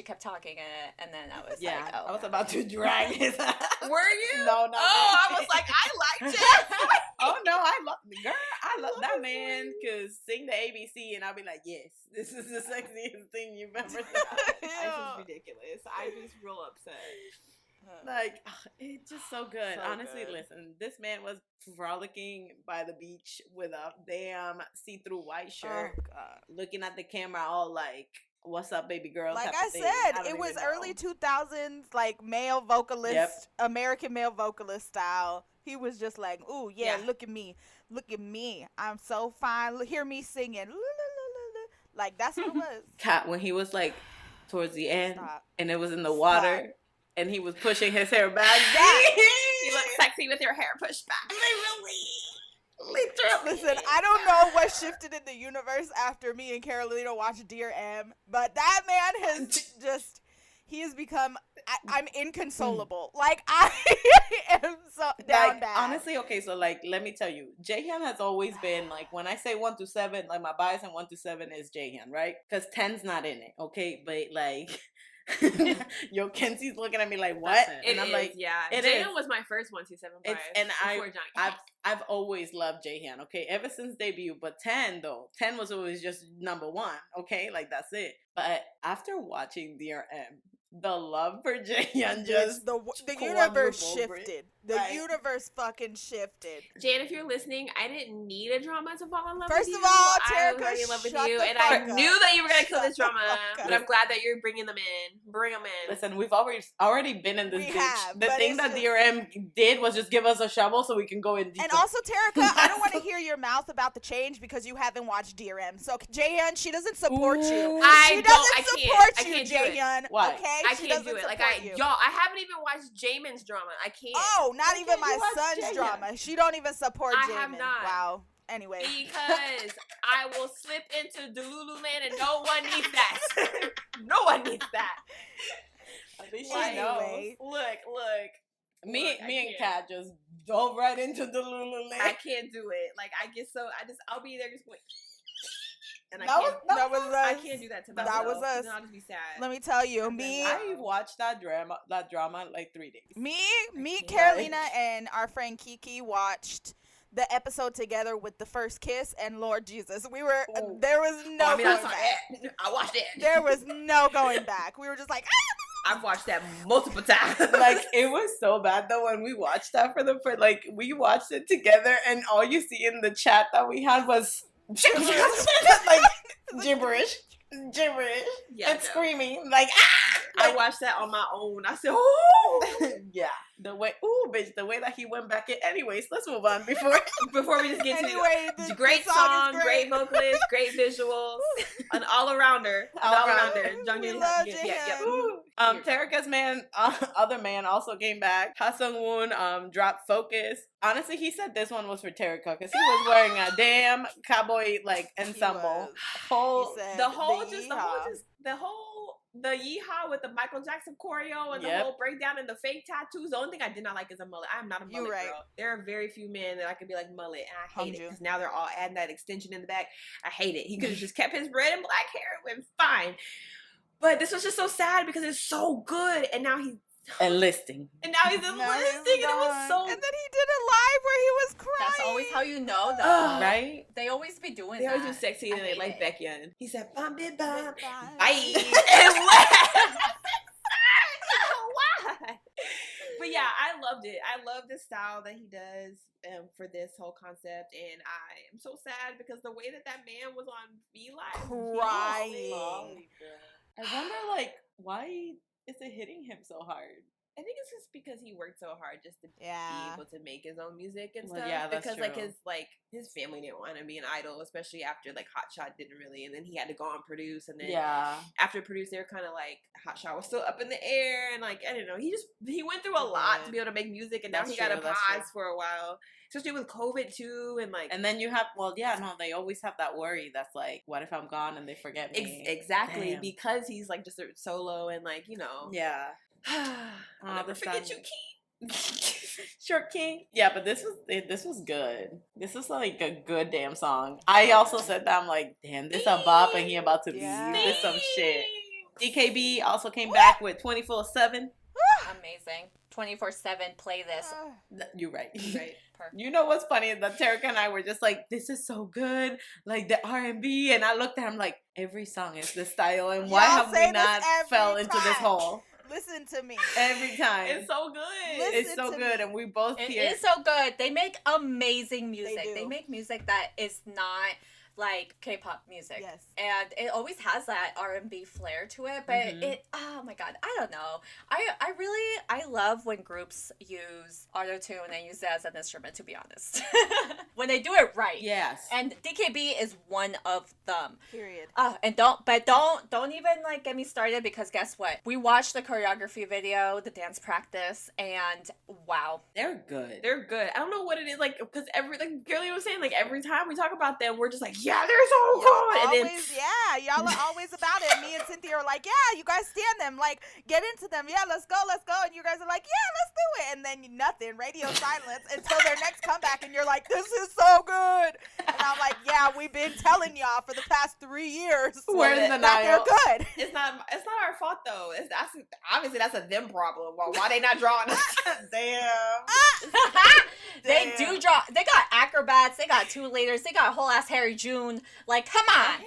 kept talking, and then I was Yeah, like, oh. I was about to drag his ass. Were you? No, no. Oh, I was like, I liked it. Oh no, I love that man. Cause sing the ABC and I'll be like, yes, this is the sexiest thing you've ever done. It's just ridiculous. I was real upset. Like, it's just so good. So Honestly, good. listen, this man was frolicking by the beach with a damn see-through white shirt, looking at the camera all like, what's up, baby girl? Like type I of thing. said, don't it was even know. early 2000s, like male vocalist, Yep. American male vocalist style. He was just like, ooh, yeah, Yeah. look at me. I'm so fine. Hear me singing. Like, that's what it was. Cat, when he was like towards the end Stop. and it was in the water and he was pushing his hair back. You look sexy with your hair pushed back. Literally. Listen, I don't know what shifted in the universe after me and Carolina watched Dear M, but that man has just, he has become, I'm inconsolable. Like, I am so down Like, bad. honestly, okay, so like, let me tell you, Jaehyun has always been like, when I say 1 to 7, like my bias in 1 to 7 is Jaehyun, right? Because 10's not in it, okay? But like, yo, Kenzie's looking at me like, what? And I'm like, yeah. it Jaehyun is. was my first 127 bias. And before Johnny. I've always loved Jaehyun, okay? Ever since debut. But 10 though, 10 was always just number 1, okay? Like, that's it. But after watching Dear M, the love for Jaehyun just the quadrupled, universe shifted. The Like- universe fucking shifted. Jan, if you're listening, I didn't need a drama to fall in love First with of you. all, I Terica, was already in love with shut you, the and I fuck up. knew that you were gonna kill Shut this the drama. fuck But up. I'm glad that you're bringing them in. Bring them in. Listen, we've already been in this We ditch. have, The but thing it's that just- Dear M did was just give us a shovel so we can go in deeper. And also, Terica, I don't want to hear your mouth about the change because you haven't watched Dear M. So, Jaehyun, she doesn't support you. Ooh. She doesn't support I you, can't do it. Jaehyun. Why? Okay? I She can't do doesn't it. Like support you. y'all, I haven't even watched Jamin's drama. I can't. Oh, not Why even can't my you watch son's Jaehyun? drama. She don't even support I Jamin. have not. Wow. Anyway. Because I will slip into Delululand and no one needs that. No one needs that. At least Well, she knows. anyway. Look. Me Look, I and can't. Kat just dove right into the Lululemon. I can't do it. Like I'll be there just going. And I That can't. That was us. I can't do that to That myself. was us. Then I'll just be sad. Let me tell you, me, I watched that drama in like 3 days. Me, can't. Carolina, and our friend Kiki watched the episode together with the first kiss, and Lord Jesus, there was no I going saw back. that. I watched it. There was no going back. We were just like, I've watched that multiple times. Like, it was so bad though when we watched that like we watched it together, and all you see in the chat that we had was like gibberish, Yeah, and screaming like I watched that on my own. I said, "Oh, yeah." The way, the way that he went back in. Anyways, let's move on before we just get to anyway, it. Great song, great vocalist, great visuals, an all-arounder. We love Jaehyun. Terika's other man also came back. Sungwoon dropped Focus. Honestly, he said this one was for Terika because he was wearing a damn cowboy like ensemble. The yeehaw with the Michael Jackson choreo and the whole breakdown and the fake tattoos. The only thing I did not like is a mullet. I am not a mullet girl. There are very few men that I could be like mullet, and I hate it because now they're all adding that extension in the back. I hate it. He could have just kept his red and black hair. It went fine. But this was just so sad because it's so good, and now he's enlisting. And now he's enlisting, and it was so. And then he did a live where he was crying. That's always how you know, though. Right? They always be doing They that. always do sexy, and they like Baekhyun. He said, "Bum, bit, bum, Bye." bye," and left. Why? But yeah, I loved it. I love the style that he does for this whole concept, and I am so sad because the way that man was on V Live, crying. I wonder, like, why is it hitting him so hard? I think it's just because he worked so hard just to be able to make his own music and stuff. Yeah, that's because true. his family didn't want to be an idol, especially after like Hot Shot didn't really, and then he had to go on produce, and then after produce they were kind of like Hot Shot was still up in the air, and like I don't know, he went through a lot to be able to make music, and now he got a pause for a while, especially with COVID too, and like and then you have they always have that worry that's like, what if I'm gone and they forget me? Exactly. Because he's like just a solo and like I'll never forget you, King. Short King. Yeah, but this was good. This is like a good damn song. I also said that I'm like, damn, this a bop and he about to be this some shit. DKB also came back with 24/7. Amazing. 24/7 play this. You're right. Right. Perfect. You know what's funny? That Terika and I were just like, this is so good. Like the R&B. And I looked at him like, every song is this style. And why have we not fell into this hole? Listen to me. Every time. It's so good. It's so good. And we both It hear. is so good. They make amazing music. They do. They make music that is not like K-pop music. Yes. And it always has that R&B flair to it, but it, oh my god, I don't know. I love when groups use auto-tune and use it as an instrument, to be honest. When they do it right. Yes. And DKB is one of them. Period. And don't even like get me started, because guess what? We watched the choreography video, the dance practice, and wow. They're good. They're good. I don't know what it is, like, because like Girlie was saying, like every time we talk about them, we're just like, yeah, they're so good. And then, y'all are always about it. Me and Cynthia are like, yeah, you guys stand them. Like, get into them. Yeah, let's go. And you guys are like, yeah, let's do it. And then nothing. Radio silence until their next comeback. And you're like, this is so good. And I'm like, yeah, we've been telling y'all for the past 3 years. Where's the that they're good. it's not our fault though. Obviously that's a them problem. Why they not drawing us? Damn. They do draw. They got acrobats. They got two leaders. They got whole ass Harry June. Like, come on.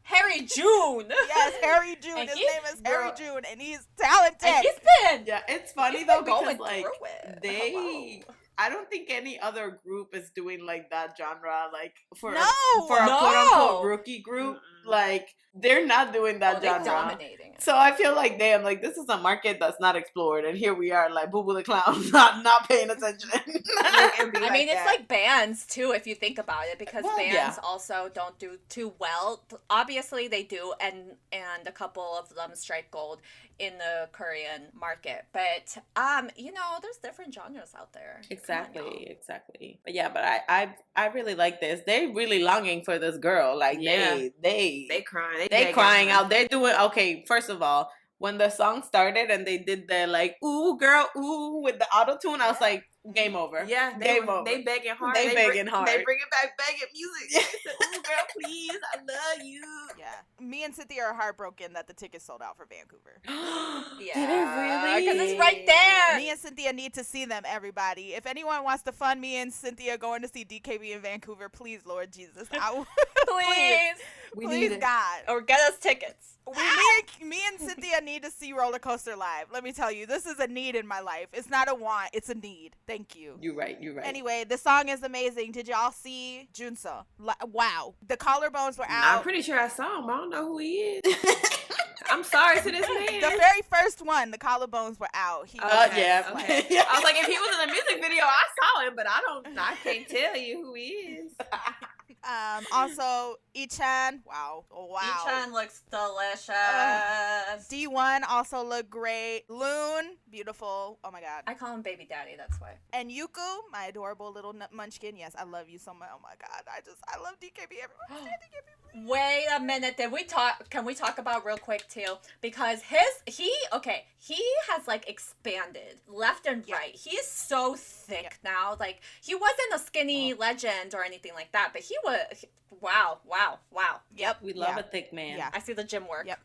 Harry June. Yes, Harry June. And His name is Harry girl. June, and he's talented. And he's been. Yeah, it's funny though because going like through it. they. I don't think any other group is doing like that genre, like for a No. quote unquote rookie group. Like they're not doing that They're genre. dominating it. So I feel like, damn, like this is a market that's not explored, and here we are, like Boo Boo the Clown, not paying attention. I mean, it's like bands too, if you think about it, because bands also don't do too well. Obviously, they do, and a couple of them strike gold in the Korean market. But there's different genres out there. Exactly. But yeah, but I really like this. They're really longing for this girl. Like they crying. They crying out. They're doing okay. First of all, when the song started and they did the like ooh girl ooh with the auto tune, I was like, game over. Yeah, game over. They begging hard. They begging hard. They bringing back begging music. They said, "Ooh, girl, please, I love you." Yeah, me and Cynthia are heartbroken that the tickets sold out for Vancouver. Yeah. Did it really? Because it's right there. Me and Cynthia need to see them, everybody. If anyone wants to fund me and Cynthia going to see DKB in Vancouver, please, Lord Jesus. Please. We please, need it. God. Or get us tickets. Me and Cynthia need to see Roller Coaster live. Let me tell you, this is a need in my life. It's not a want, it's a need. Thank you. You're right. Anyway, the song is amazing. Did y'all see Junso? Wow. The collarbones were out. I'm pretty sure I saw him. I don't know who he is. I'm sorry to this man. The very first one, the collarbones were out. He yeah. Okay. I was like, if he was in a music video, I saw him, but I can't tell you who he is. Also, Ichan. Wow. Ichan looks delicious. D1 also looked great. Loon, beautiful. Oh my God. I call him baby daddy, that's why. And Yuku, my adorable little munchkin. Yes, I love you so much. Oh my God. I love DKB. Everyone stand DKB, please. Wait a minute. Can we talk about real quick too? Because he has like expanded left and right. He is so thick now. Like, he wasn't a skinny legend or anything like that, but he was, wow. Yep. We love a thick man. Yeah. I see the gym work. Yep.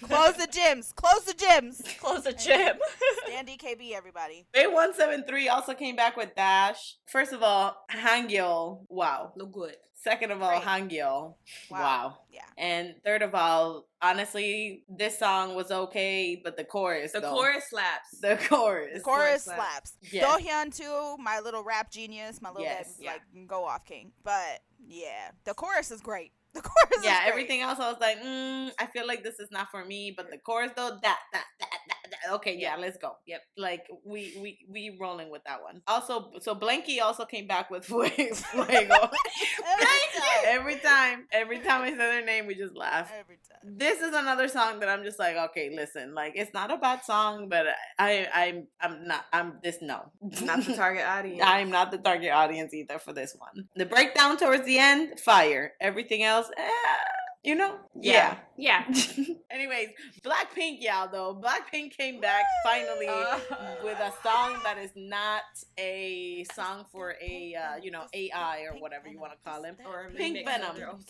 Close the gyms. Close the gyms. Close the gym. Stand DKB, everybody. Bay 173 also came back with Dash. First of all, Hangyeol. Wow. Look good. Second of all, Great. Hangyeol. Wow. Yeah. And third of all, honestly, this song was okay, but the chorus, The though. chorus slaps. The chorus. The chorus slaps. slaps. Yes. Dohyun too, my little rap genius, my little Yes. like go off king. But yeah, the chorus is great. The chorus is Yeah, great. everything else I was like, I feel like this is not for me, but the chorus though, that. Okay, yeah, let's go. Yep, like we rolling with that one. Also, so Blanky also came back with Fuego. Every time I say their name, we just laugh. Every time. This is another song that I'm just like, okay, listen, like it's not a bad song, but I'm not Not the target audience. I'm not the target audience either for this one. The breakdown towards the end, fire. Everything else, yeah. Anyways, BLACKPINK, y'all, though. BLACKPINK came back finally with a song that is not a song for a, AI or whatever you want to call him. Or Pink mixed Venom. girls.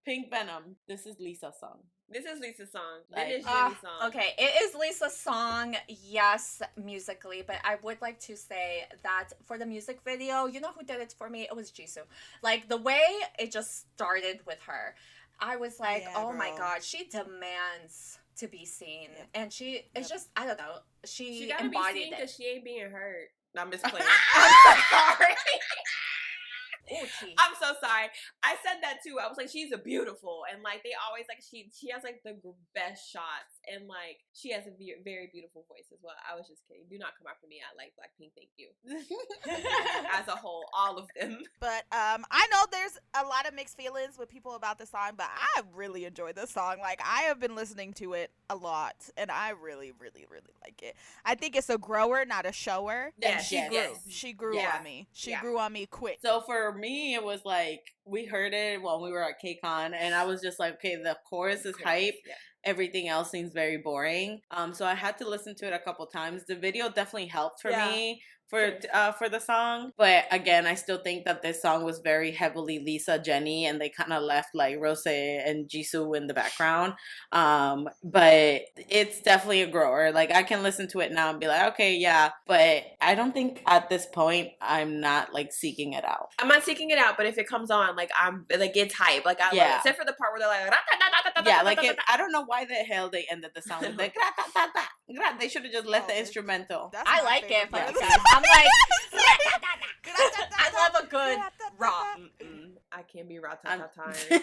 Pink Venom. This is Lisa's song. This is Lisa's song. Like- It is Jimmy's song. Okay, it is Lisa's song, yes, musically, but I would like to say that for the music video, you know who did it for me? It was Jisoo. Like, the way it just started with her, I was like, Yeah, oh my girl. God, she demands to be seen. Yep. And it's just, I don't know, She she gotta be embodied seen it. because she ain't being heard. No, I'm just playing. Sorry. Ooh, tea. I'm so sorry. I said that too. I was like, she's a beautiful, and like they always like she has like the best shots, and like she has a very beautiful voice as well. I was just kidding. Do not come after me. I like BLACKPINK. Thank you. As a whole, all of them. But I know there's a lot of mixed feelings with people about the song, but I really enjoyed this song. Like, I have been listening to it a lot, and I really, really, really like it. I think it's a grower, not a shower. Yes, And she yes, grew. yes. She grew Yeah. on me. She Yeah. grew on me quick. So for me, it was like we heard it when we were at KCON, and I was just like, okay, the chorus is hype. Yeah. Everything else seems very boring. So I had to listen to it a couple times. The video definitely helped for Yeah. me for the song, but again, I still think that this song was very heavily Lisa, Jenny, and they kind of left like Rose and Jisoo in the background. But it's definitely a grower. Like, I can listen to it now and be like, okay, yeah, but I don't think at this point I'm not like seeking it out. I'm not seeking it out, but if it comes on, like I'm like it's hype. Like I love it. Except for the part where they're like, Yeah, like I don't know why the hell they ended the song with the gra-ta-ta-ta. They should have just left the instrumental. That's I my like it, favorite but part. okay. I'm like, I love a good raw. I can't be raw I'm- tired.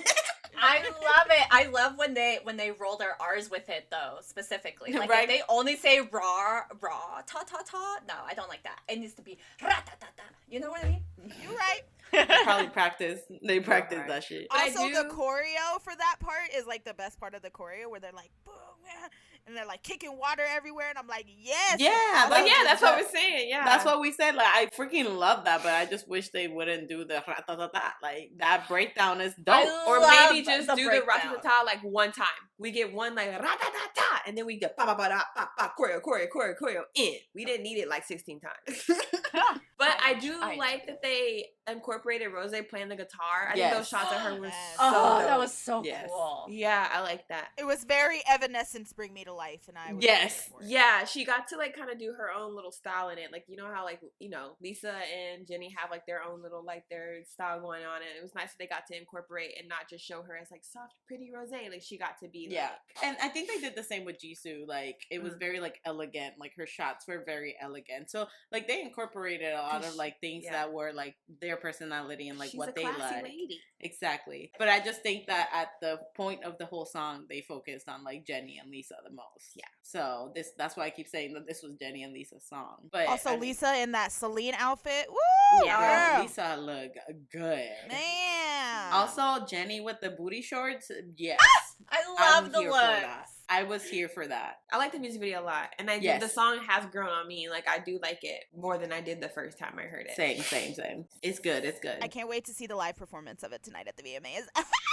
I love it. I love when they roll their R's with it though, specifically. Like, Right. if they only say raw, ta ta ta. No, I don't like that. It needs to be ra ta ta ta. You know what I mean? You're right. They probably practice. They practice Right. that shit. But I Also, the do- choreo for that part is like the best part of the choreo, where they're like, boom, yeah. and they're like kicking water everywhere, and I'm like, yes. Yeah, But yeah, that's what we're saying. Yeah, that's what we said. Like, I freaking love that, but I just wish they wouldn't do the ra-ta-ta-ta. Like, that breakdown is dope. Or Love maybe just the do the breakdown. ratata like one time. We get one like ra-ta-ta-ta, and then we get ba-ba-ba-da-ba-ba, choreo, in. We didn't need it like 16 times. But I do like that they incorporated Rose playing the guitar. I think those shots of her were Yes. so Oh, dope. that was so Yes. cool. Yeah, I like that. It was very Evanescence Bring Me to Life, and I was Yes. here for it. Yeah, she got to like kind of do her own little style in it. Like, you know how like, you know, Lisa and Jenny have like their own little like their style going on, and it was nice that they got to incorporate and not just show her as like soft, pretty Rose. Like she got to be Yeah, like, and I think they did the same with Jisoo. Like, it was very like elegant. Like, her shots were very elegant. So like they incorporated a lot of like things that were like their personality and like she's what a they classy like. lady. Exactly. But I just think that at the point of the whole song, they focused on like Jenny and Lisa the most. Yeah. So that's why I keep saying that this was Jenny and Lisa's song. But Also, I mean, Lisa in that Celine outfit. Woo! Yeah. girl. Lisa look good. Man. Also, Jenny with the booty shorts. Yes. I I'm love the here for that. looks. I was here for that. I like the music video a lot, and Yes. the song has grown on me. Like I do like it more than I did the first time I heard it. Same. It's good. It's good. I can't wait to see the live performance of it tonight at the VMAs.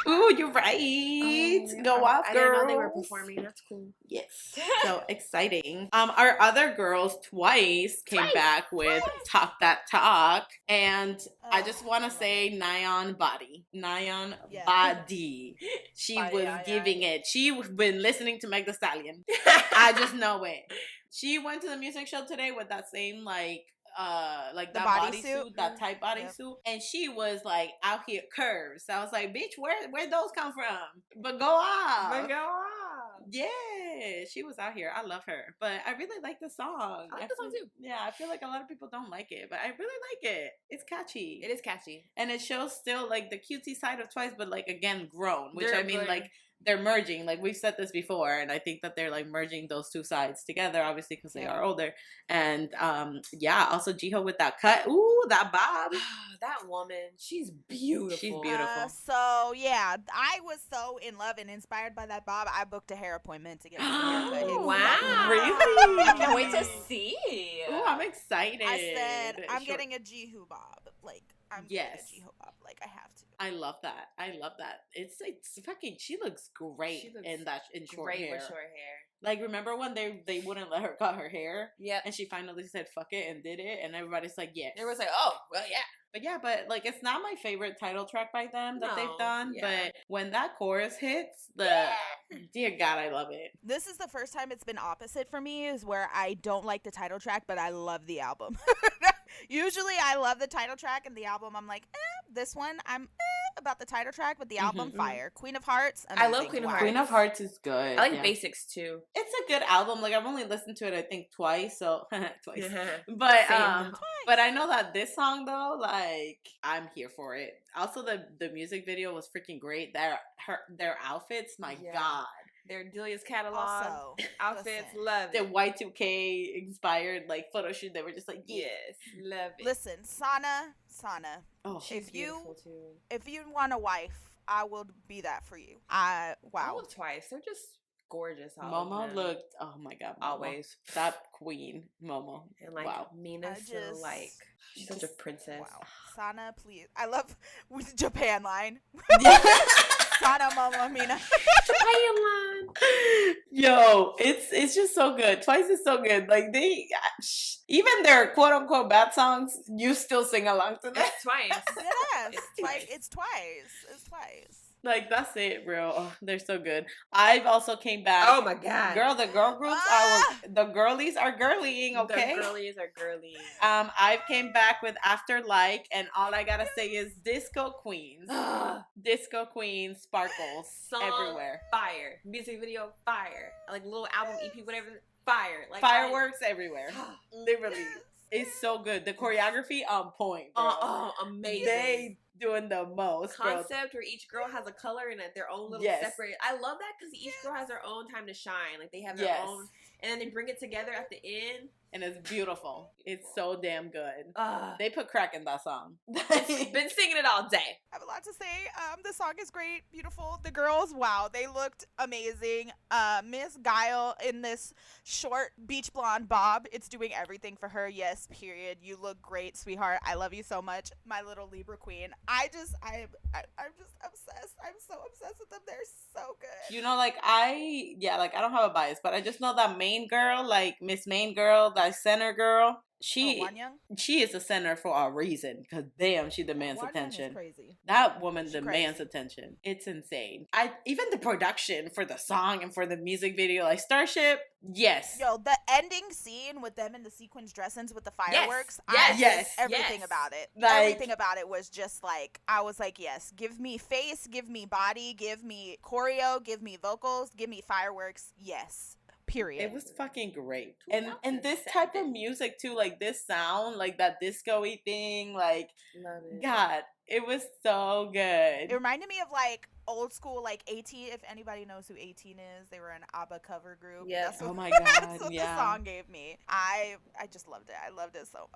Ooh, you're right. Oh, Go off, I girls. didn't know they were performing. That's cool. Yes. So exciting. Our other girls twice came back with Talk That Talk. And I just want to say Nyan Body. Nyan Yeah. Body. She Body, was yeah. giving it. She's been listening to Meg Thee Stallion. I just know it. She went to the music show today with that same like The that bodysuit? bodysuit, that tight bodysuit, and she was like out here curves. So I was like, bitch, where those come from? But go off. But go on. Yeah, she was out here. I love her, but I really like the song. I like the song feel- too. Yeah, I feel like a lot of people don't like it, but I really like it. It's catchy. It is catchy. And it shows still like the cutesy side of Twice, but like again grown, which They're- I mean they're- like they're merging. Like we've said this before, and I think that they're like merging those two sides together, obviously because they are older. And yeah, also Jiho with that cut. Ooh, that bob. That woman, she's beautiful. She's beautiful. So yeah, I was so in love and inspired by that bob. I booked a hair appointment to get my haircut. Oh, Exactly. wow. Really? I can't wait to see. Ooh, I'm excited. I said I'm Sure. getting a Jihu bob. Like I'm Yes. getting a Jihu bob. Like I have to. I love that. It's fucking. She looks great She looks in short great hair. with short hair. Like remember when they wouldn't let her cut her hair, Yep. and she finally said fuck it and did it, and everybody's like yes. It was like, oh, well, yeah. But like it's not my favorite title track by them that No, they've done. yeah. But when that chorus hits, dear God, I love it. This is the first time it's been opposite for me, is where I don't like the title track, but I love the album. Usually I love the title track, and the album I'm like, this one I'm about the title track, but the album fire. Queen of Hearts. I love amazing. Queen of Wow. Hearts. Queen of Hearts is good. I like yeah. Basics too. It's a good album. Like I've only listened to it I think twice, so twice. Same. But but I know that this song though, like I'm here for it. Also, the music video was freaking great. Their outfits, my Yeah. God. Their Delia's catalog Also, outfits, listen. love The it. Y2K inspired like photo shoot. They were just like, yeah. Yes, love it. Listen, Sana. Oh, If you Beautiful too. if you want a wife, I will be that for you. All Wow. of Twice, they're just gorgeous. all of Momo them. looked. Oh my God, Momo. Always. that queen, Momo. And like wow. Mina's I so just- like she's such a princess. Wow. Sana, please. I love with Japan line. Sana, Momo, Mina. Japan line. Yo, it's just so good. Twice is so good. Like they, even their quote unquote bad songs, you still sing along to them. That's Twice. Yes. It's Like twice. it's twice. It's twice. Like that's it, bro. Oh, they're so good. I've also came back. Oh my God. Girl, the girl groups the girlies are girlying, okay? The girlies are girly. I've came back with After Like, and all I gotta say is Disco Queens. Disco Queens sparkles Song everywhere. Fire. Music video fire. Like little album EP, whatever. Fire. Like Fireworks everywhere. Literally. It's so good. The choreography on point, bro. Amazing. They doing the most, bro. Concept where each girl has a color and their own little Yes. separate. I love that because each girl has their own time to shine. Like they have their Yes. own, and then they bring it together at the end. And it's beautiful. It's so damn good. They put crack in that song. Been singing it all day. I have a lot to say. The song is great, beautiful. The girls, wow, they looked amazing. Miss Guile in this short beach blonde bob, it's doing everything for her. Yes, period. You look great, sweetheart. I love you so much, my little Libra queen. I'm just obsessed. I'm so obsessed with them. They're so good. You know, like I don't have a bias, but I just know that main girl, like Miss Main Girl, that center girl. She is a center for a reason, because damn, she demands attention. Crazy. That woman demands attention. It's insane. Even the production for the song and for the music video, like Starship, yes. Yo, the ending scene with them in the sequins dressings with the fireworks, everything about it. Like, everything about it was just like, I was like, yes, give me face, give me body, give me choreo, give me vocals, give me fireworks, yes. Period. It was fucking great. And this type of music too, like this sound, like that disco-y thing, like, love it. God, it was so good. It reminded me of like old school, like 18. If anybody knows who 18 is, they were an ABBA cover group. Yeah. Oh my God. That's what the song gave me. I just loved it. I loved it so.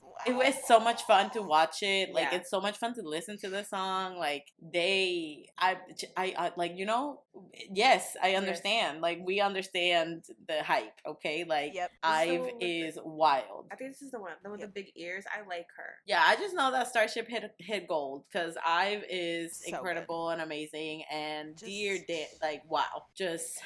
Wow. It was so much fun to watch it. Like, it's so much fun to listen to the song. Like, I like, you know, yes, I understand. Yes. Like, we understand the hype, okay? Like, Ive is wild. I think this is the one with the big ears. I like her. Yeah, I just know that Starship hit gold, because Ive is so incredible and amazing. And like, wow, just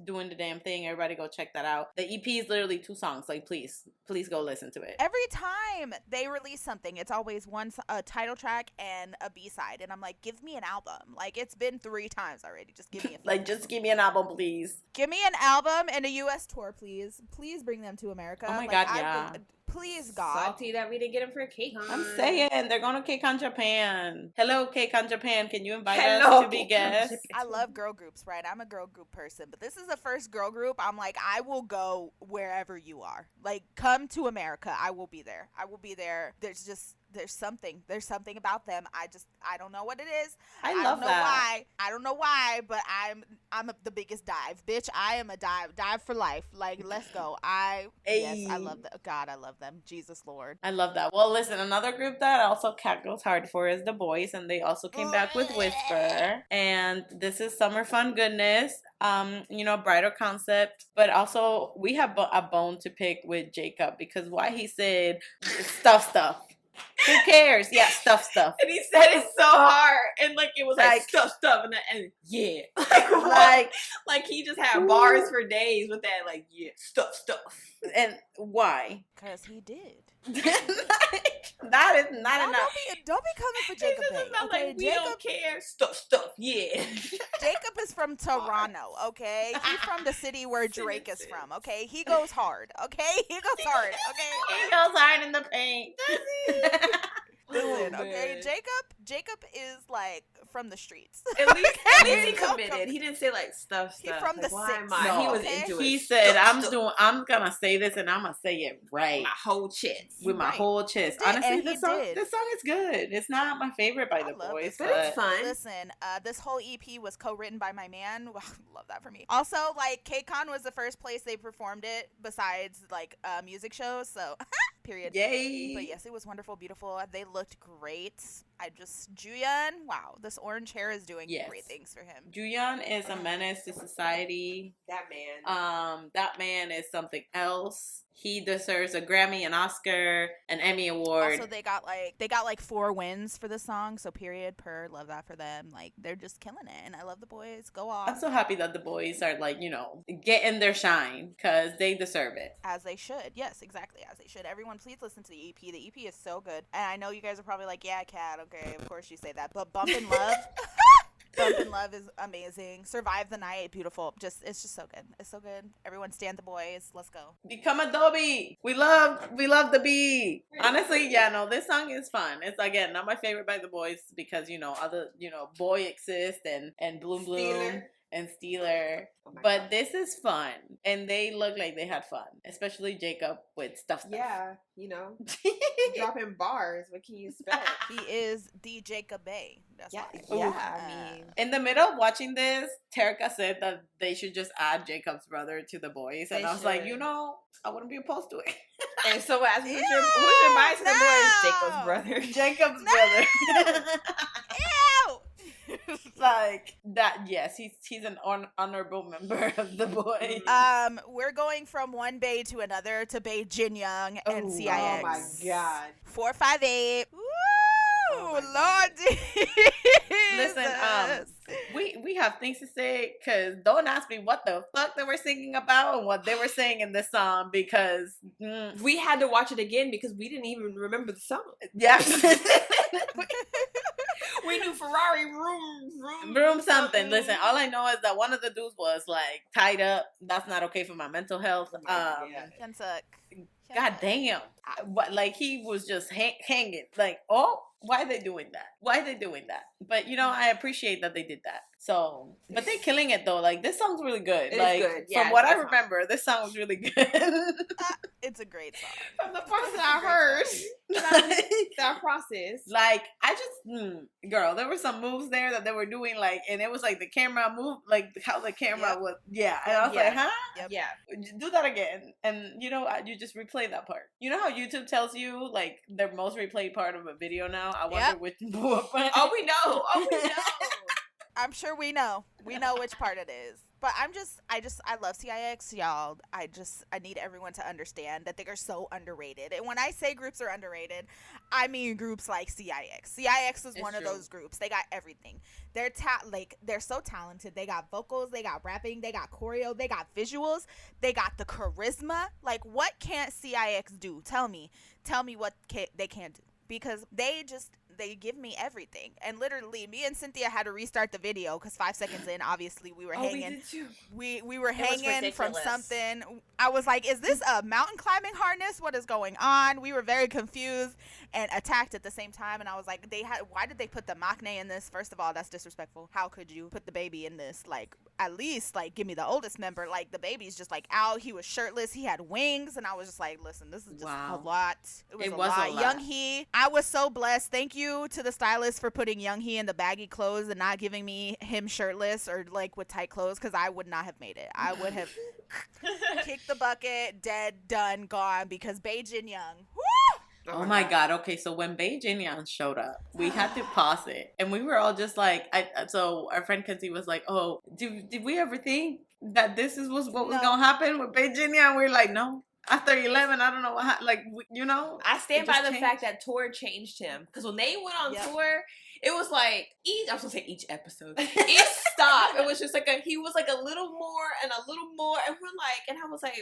doing the damn thing. Everybody go check that out. The EP is literally 2 songs. Like, please go listen to it. Every time they release something, it's always a title track and a B-side, and I'm like, give me an album. Like, it's been 3 times already. Just give me a like, just give me an album, please. Give me an album and a US tour, please. Please bring them to America. Oh my God, yeah. Please, God. Salty that we didn't get him for KCON. I'm saying, they're going to KCON Japan. Hello, KCON Japan. Can you invite us to be guests? I love girl groups, right? I'm a girl group person, but this is the first girl group. I'm like, I will go wherever you are. Like, come to America. I will be there. I will be there. There's something about them. I don't know what it is. I love that. I don't know why, but I'm the biggest dive, bitch. I am a dive for life. Like, let's go. Yes, I love that. God, I love them. Jesus Lord. I love that. Well, listen, another group that also Kat goes hard for is the Boyz, and they also came back with Whisper, and this is summer fun goodness. You know, brighter concept, but also we have a bone to pick with Jacob, because why he said stuff. Who cares? Yeah, stuff. And he said it so hard, and like it was like stuff, and yeah, like he just had bars for days with that, like, yeah, stuff. And why? Because he did. That is not enough. Don't be coming for Jacob. Okay, like, we don't care. Stuff. Yeah. Jacob is from Toronto. Okay, he's from the city where Drake is from. Okay, he goes hard. Okay, he goes hard. Okay, he goes hard in the paint. Listen, okay, Jacob is like from the streets. At least he committed. He didn't say like stuff. He's from the six. No, he was into it. He said, I'm gonna say this, and I'm gonna say it right. My whole chest. With my whole chest. Honestly, this song is good. It's not my favorite by the Boyz, but it's fun. Listen, this whole EP was co-written by my man. Wow, love that for me. Also, like, KCON was the first place they performed it besides like music shows. So. Period. Yay. But yes, it was wonderful, beautiful. They looked great. Jaehyun, wow, this orange hair is doing great things for him. Jaehyun is a menace to society. That man is something else. He deserves a Grammy, an Oscar, an Emmy Award. Also, they got like 4 wins for the song, so period, love that for them. Like, they're just killing it, and I love the Boyz. Go off. I'm so happy that the Boyz are, like, you know, getting their shine, because they deserve it. As they should. Yes, exactly, as they should. Everyone, please listen to the EP. The EP is so good. And I know you guys are probably like, yeah, Kat, okay, of course you say that. But Bump in Love... Bump in Love is amazing. Survive the Night, beautiful. It's just so good. It's so good. Everyone stand the Boyz. Let's go. Become Adobe. We love the B. Honestly, yeah, no, this song is fun. It's, again, not my favorite by the Boyz, because, you know, other, you know, Boy Exist and Bloom Bloom. and Steeler. Oh my But God. this is fun, and they look like they had fun, especially Jacob with stuff. Yeah, you know, dropping bars. What can you expect? He is the Jacob Bay. That's Yeah, why. yeah. I mean, In the middle of watching this, Terika said that they should just add Jacob's brother to the boys, and They I was like, should. I wouldn't be opposed to it. and so as who's your bias to the boys? Jacob's brother. Jacob's brother. Ew! Like that, yes, he's an honorable member of the boys. We're going from one Bay to another to Bay Jin Young and CIX. Oh my God. 458. Woo! Oh Lord. Listen, we have things to say, because don't ask me what the fuck they were singing about and what they were saying in this song, because We had to watch it again because we didn't even remember the song. yeah. We knew Ferrari Broom something. Listen, all I know is that one of the dudes was like tied up. That's not okay for my mental health. Can suck. God damn. Like he was just hanging. Like, oh, why are they doing that? Why are they doing that? But I appreciate that they did that. So, but they're killing it though. Like this song's really good. It like is good. Yeah, from what it's I a good remember, this song was really good. It's a great song. From the parts that I heard, that process. Like I just, girl, there were some moves there that they were doing, like, and it was like the camera moved, like how the camera Yep. was, yeah. And I was like, huh? Yep. Yeah. Do that again, and you just replay that part. You know how YouTube tells you like their most replayed part of a video now? I wonder Yep. which. Oh, we know. Oh, we know. I'm sure we know. We know which part it is. But I love CIX, y'all. I need everyone to understand that they are so underrated. And when I say groups are underrated, I mean groups like CIX. CIX is one of those groups. They got everything. They're they're so talented. They got vocals, they got rapping, they got choreo, they got visuals, they got the charisma. Like, what can't CIX do? Tell me what they can't do. Because they give me everything. And literally, me and Cynthia had to restart the video because 5 seconds in, obviously, we were hanging. We did too. We were It was hanging from ridiculous. something. I was like, is this a mountain climbing harness? What is going on? We were very confused and attacked at the same time. And I was like, why did they put the maknae in this? First of all, that's disrespectful. How could you put the baby in this? Like, at least, like, give me the oldest member. Like, the baby's just, like, out. He was shirtless. He had wings. And I was just like, listen, this is just a lot. It was a lot. Young Hee, I was so blessed. Thank you to the stylist for putting Young Hee in the baggy clothes and not giving me him shirtless or, like, with tight clothes, because I would not have made it. I would have kicked the bucket, dead, done, gone, because Bae Jin Young, woo! Oh my God. Okay, so when Bae Jin Young showed up, we had to pause it, and we were all just like, so our friend Kenzie was like, oh, did we ever think that this was what was gonna happen with Bae Jin Young? We were like, no. After 11, I don't know what, I stand it by just the changed. fact that tour changed him. Because when they went on tour, it was like, I was going to say each episode. Each stop, it was just like, he was like a little more and a little more. And we're like, and I was like,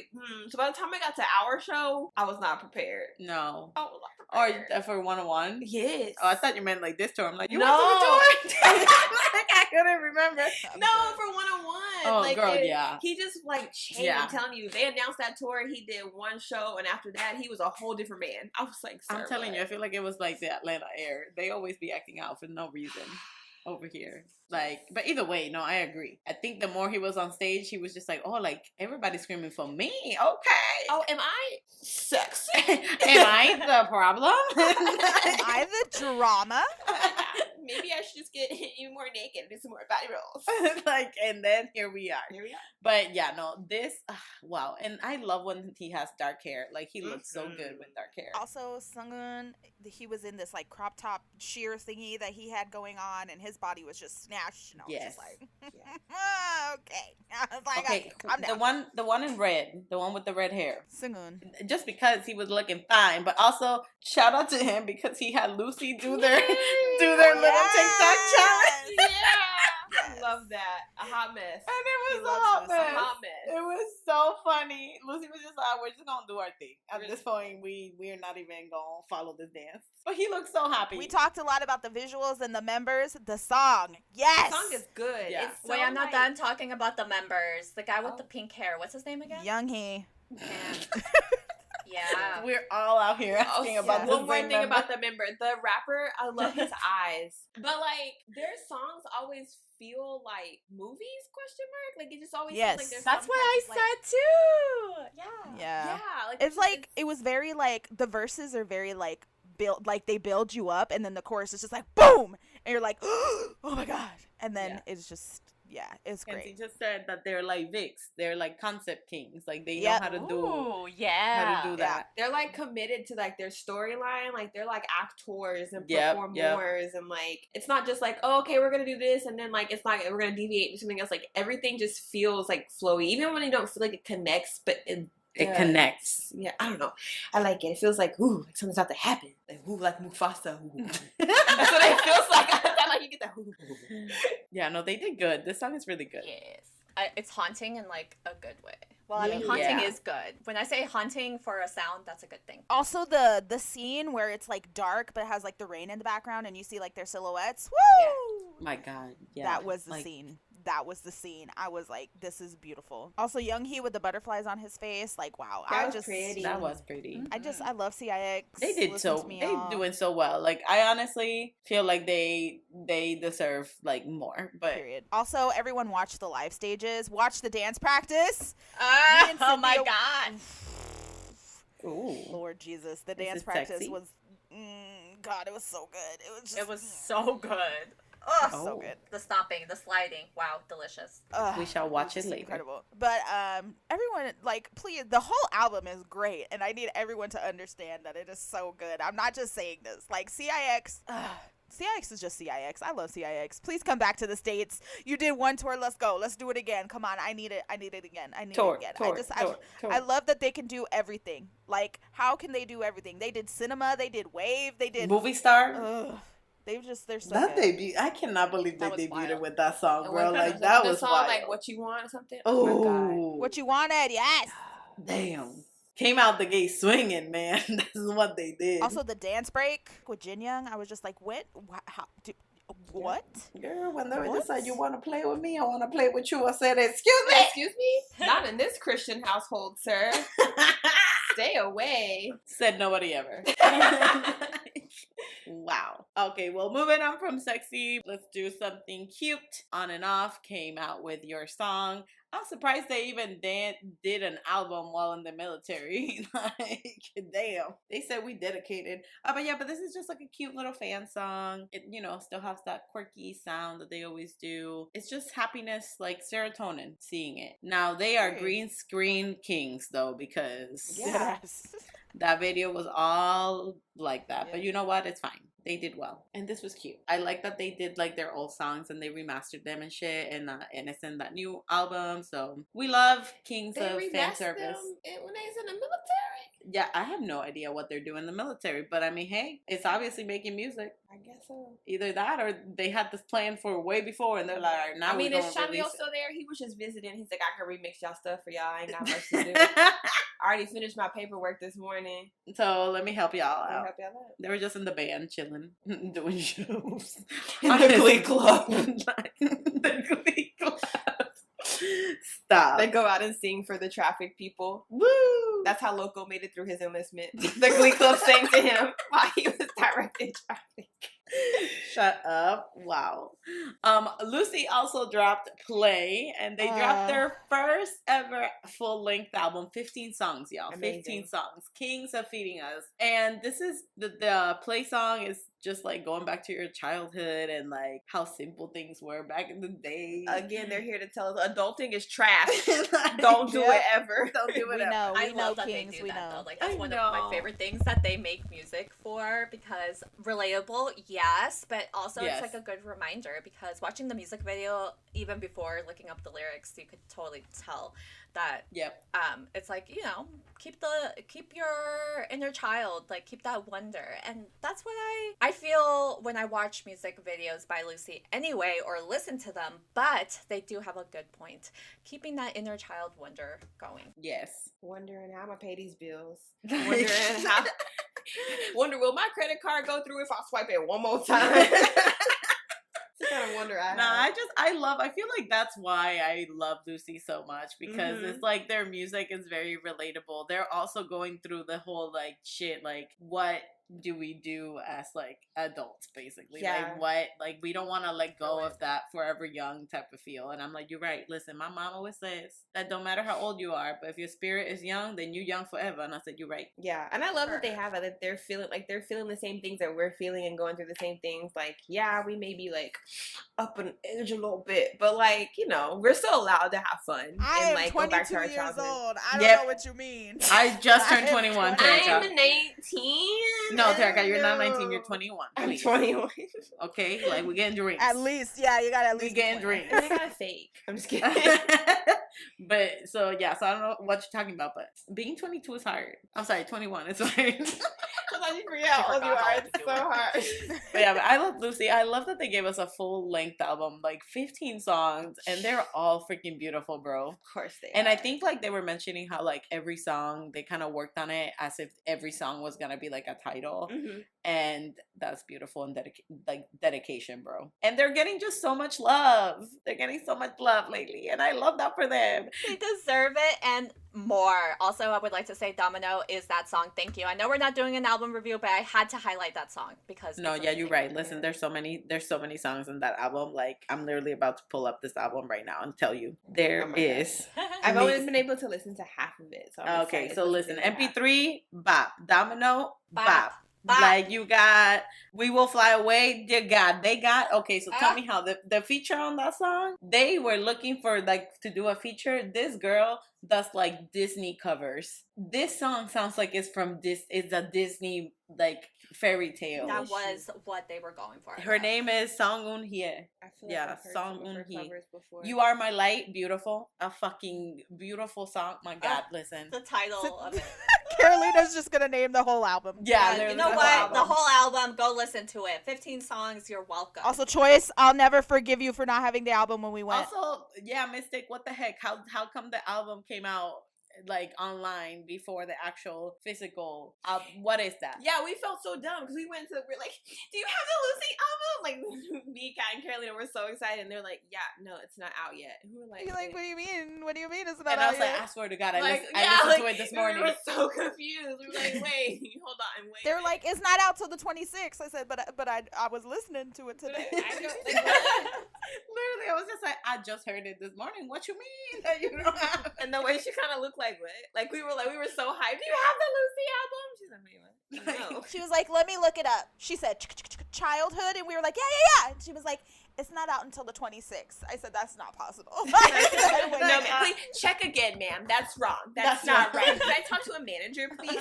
So by the time I got to our show, I was not prepared. No. I was not prepared. Or for 101? Yes. Oh, I thought you meant like this tour. I'm like, you No. went to the tour? Like, I couldn't remember. No, for 101. Oh, like, girl, yeah. He just like changed. Yeah. I'm telling you, they announced that tour. He did one show, and after that, he was a whole different man. I was like, I'm telling you, I feel like it was like the Atlanta Air. They always be acting out for no reason over here. Like, but either way, no, I agree. I think the more he was on stage, he was just like, oh, like, everybody's screaming for me. Okay. Oh, am I sexy? Am I the problem? Am I the drama? Maybe I should just get even more naked and do some more body rolls. Like, and then here we are. Here we are. But yeah, no, this, wow. And I love when he has dark hair. Like, he looks so good with dark hair. Also, Sungwoon, he was in this like crop top sheer thingy that he had going on, and his body was just snatched. And I was just like, okay. I was like, Okay, I'm down. the one in red, the one with the red hair. Sungwoon. Just because he was looking fine, but also shout out to him because he had Lucy do their little TikTok challenge. Yeah. Yes. I love that. A hot mess. And it He was a loves hot Lucy. mess. A hot mess. It was so funny. Lucy was just like, we're just gonna do our thing. At this point, we're not even gonna follow this dance. But he looked so happy. We talked a lot about the visuals and the members. The song, yes, The song is good. Yeah. It's so Wait, I'm not like- done talking about the members. The guy with the pink hair. What's his name again? Young Hee. Yeah. We're all out here asking about the one more same thing member. about the member. The rapper, I love his eyes. But like their songs always feel like movies, question mark? Like it just always feels like there's That's some what type I of, like, said too. Yeah. Yeah. like It's like it was very like the verses are very like build like they build you up, and then the chorus is just like boom, and you're like, oh my god, and then it's just it's And great. he just said that they're like Vicks. They're like concept kings. Like they Yep. know how to do Ooh, yeah. how to do that. they're like committed to like their storyline, like they're like actors and Yep, performers, and like it's not just like, oh, okay, we're gonna do this, and then like it's not, we're gonna deviate to something else. Like everything just feels like flowy, even when you don't feel like it connects, but It connects. Yeah, I don't know. I like it. It feels like, ooh, like something's about to happen. Like, ooh, like Mufasa. Ooh. That's what it feels like. I like you get that. Ooh. Yeah, no, they did good. This song is really good. Yes. It's haunting in like a good way. Well, I mean, haunting is good. When I say haunting for a sound, that's a good thing. Also the scene where it's like dark but it has like the rain in the background and you see like their silhouettes. Woo! My God, yeah. That was the scene. That was the scene. I was like, this is beautiful. Also, Younghee with the butterflies on his face, like, wow. That was pretty. That was pretty. I love CIX. They did doing so well. Like I honestly feel like they deserve like more. But Period. Also, everyone watch the live stages. Watch the dance practice. Oh my god. ooh. Lord Jesus, the Is dance it practice sexy? was, God, it was so good. It was so good. Oh, Oh. so good. The stomping, the sliding. Wow, delicious. Ugh, We shall watch was it just later. Incredible. But everyone, like, please, the whole album is great, and I need everyone to understand that it is so good. I'm not just saying this. Like, CIX, CIX is just CIX. I love CIX. Please come back to the States. You did one tour. Let's go. Let's do it again. Come on. I need it. I need it again. I need it again. I love that they can do everything. Like, how can they do everything? They did cinema. They did wave. They did Movie star. they're so That good. debut, I cannot believe they That was debuted wild. it with that song, And bro. what- Like that the was song, wild. like What You Want or something. Oh, Oh my God. What you wanted? Yes. damn. Came out the gate swinging, man. This is what they did. Also, the dance break with Jin Young, I was just like, what? What? Girl, when they What? decide you want to play with me, I want to play with you. I said, excuse me. Excuse me? Not in this Christian household, sir. Stay away. Said nobody ever. Wow. Okay, well, moving on from sexy, let's do something cute. On and Off came out with Your Song. I'm surprised they even did an album while in the military. Like, damn. They said we dedicated. But this is just like a cute little fan song. It, still has that quirky sound that they always do. It's just happiness, like serotonin, seeing it. Now, they are green screen kings, though, because Yes. that video was all like that. Yeah. But you know what? It's fine. They did well. And this was cute. I like that they did like their old songs and they remastered them and shit. And it's in that new album. So we love kings of fan service. When they was in the military? Yeah, I have no idea what they're doing in the military. But I mean, hey, it's obviously making music. I guess so. Either that or they had this plan for way before and they're like, all right, now I mean, we're is gonna release Shamil it. still there? He was just visiting. He's like, I can remix y'all stuff for y'all. I ain't got much to do. I already finished my paperwork this morning. So let me help y'all I'll out. help y'all out. They were just in the band chilling, doing shows. In the Glee Club. The Glee Club. Stop. They go out and sing for the traffic people. Woo! That's how Loco made it through his enlistment. The Glee Club sang to him while he was directing traffic. Shut up. Wow. Lucy also dropped Play, and they dropped their first ever full-length album, 15 songs, y'all. Amazing. 15 songs. Kings of Feeding Us. And this is the Play song is just like going back to your childhood and like how simple things were back in the day. Again, they're here to tell us adulting is trash. Don't do it ever. Don't do it We ever. know. I We know, love that Kings. they do We that know. though. Like that's I one of know. my favorite things that they make music for because relatable, yes, but also Yes. it's like a good reminder because watching the music video even before looking up the lyrics, you could totally tell that Yep. it's like, keep your inner child, like keep that wonder. And that's what I feel when I watch music videos by Lucy anyway or listen to them, but they do have a good point. Keeping that inner child wonder going. Yes. Wondering how I'm gonna pay these bills. Wondering how. Wonder will my credit card go through if I swipe it one more time? It's the kind of wonder I have. Nah, I I feel like that's why I love Lucy so much, because it's like their music is very relatable. They're also going through the whole like shit, like what do we do as like adults, basically? Like what, like we don't want to let go of that forever young type of feel. And I'm like, you're right. Listen, my mom always says that don't matter how old you are, but if your spirit is young, then you're young forever. And I said, you're right. Yeah, and I love that they have it, that they're feeling the same things that we're feeling and going through the same things. Like, yeah, we may be like up an edge a little bit, but like, you know, we're still allowed to have fun and like go back to our years childhood. old. I don't know what you mean. I just turned 21. I'm 19. No, Terika, you're not 19. You're 21. I'm 21. Okay, like we're getting drinks. At least, yeah, you gotta at least we getting drinks. And I got a fake. I'm just kidding. But so yeah, so I don't know what you're talking about, but being 22 is hard. I'm sorry, 21 is hard. Sometimes you forget how old you are. It's so hard. But yeah, but I love Lucy. I love that they gave us a full length album, like 15 songs, and they're all freaking beautiful, bro. Of course they And are. I think like they were mentioning how like every song they kind of worked on it as if every song was gonna be like a title, and that's beautiful and dedication, bro. And they're getting just so much love. They're getting so much love lately, and I love that for them. They deserve it and more. Also, I would like to say Domino is that song. Thank you. I know we're not doing an album review, but I had to highlight that song because no, yeah, you're right. Listen, there's so many songs in that album. Like I'm literally about to pull up this album right now and tell you there is. I've only been able to listen to half of it. So I'm okay, so to listen, half. MP3, bop, Domino, bop. Bop. Bop. Like you got We Will Fly Away, dear God. They got, okay, so tell me how the feature on that song, they were looking for like to do a feature. This girl does like Disney covers. This song sounds like it's from it's a Disney like fairy tale. That was what they were going for. Her name is Sungwoon Hye. I feel like Yeah, I've heard some of Sungwoon her Hye. covers before. You Are My Light, beautiful. A fucking beautiful song. My God, listen. The title of it. Carolina's just gonna name the whole album. Yeah, You know what? The whole album, go listen to it. 15 songs, you're welcome. Also, Choice, I'll never forgive you for not having the album when we went. Also, yeah, Mystic, what the heck? How come the album came out like online before the actual physical what is that? Yeah, we felt so dumb because we're like, do you have the Lucy album? Like me, Kat, and Carolina were so excited, and they're like, yeah, no, it's not out yet. And we were like, You're like, what do you mean? What do you mean it's not And I out was like, yet? I swear to God, I like, listened to it this morning. We were so confused. We were like, wait, hold on, wait. They were like, it's not out till the 26th. I said, but I was listening to it today. Literally, I was just like, I just heard it this morning. What you mean that you don't have? And the way she kind of looked like, what? Like we were so hyped. Do you have the Lucy album? She's like, wait, what? No. She was like, let me look it up. She said, childhood. And we were like, yeah. And she was like, it's not out until the 26th. I said, that's not possible. No, please check again, ma'am. That's wrong. That's not right. Can I talk to a manager, please?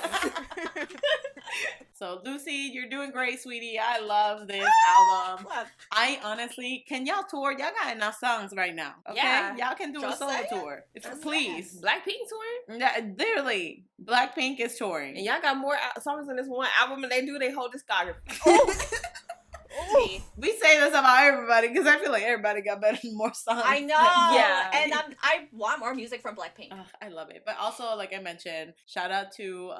So, Lucy, you're doing great, sweetie. I love this album. I honestly, can y'all tour? Y'all got enough songs right now. Okay? Yeah. Y'all can do a solo tour. Please. BLACKPINK touring? Yeah, literally. BLACKPINK is touring. And y'all got more songs on this one album than they do their whole discography. We say this about everybody because I feel like everybody got better and more songs. I know. Yeah. And I want more music from BLACKPINK. I love it. But also, like I mentioned, shout out to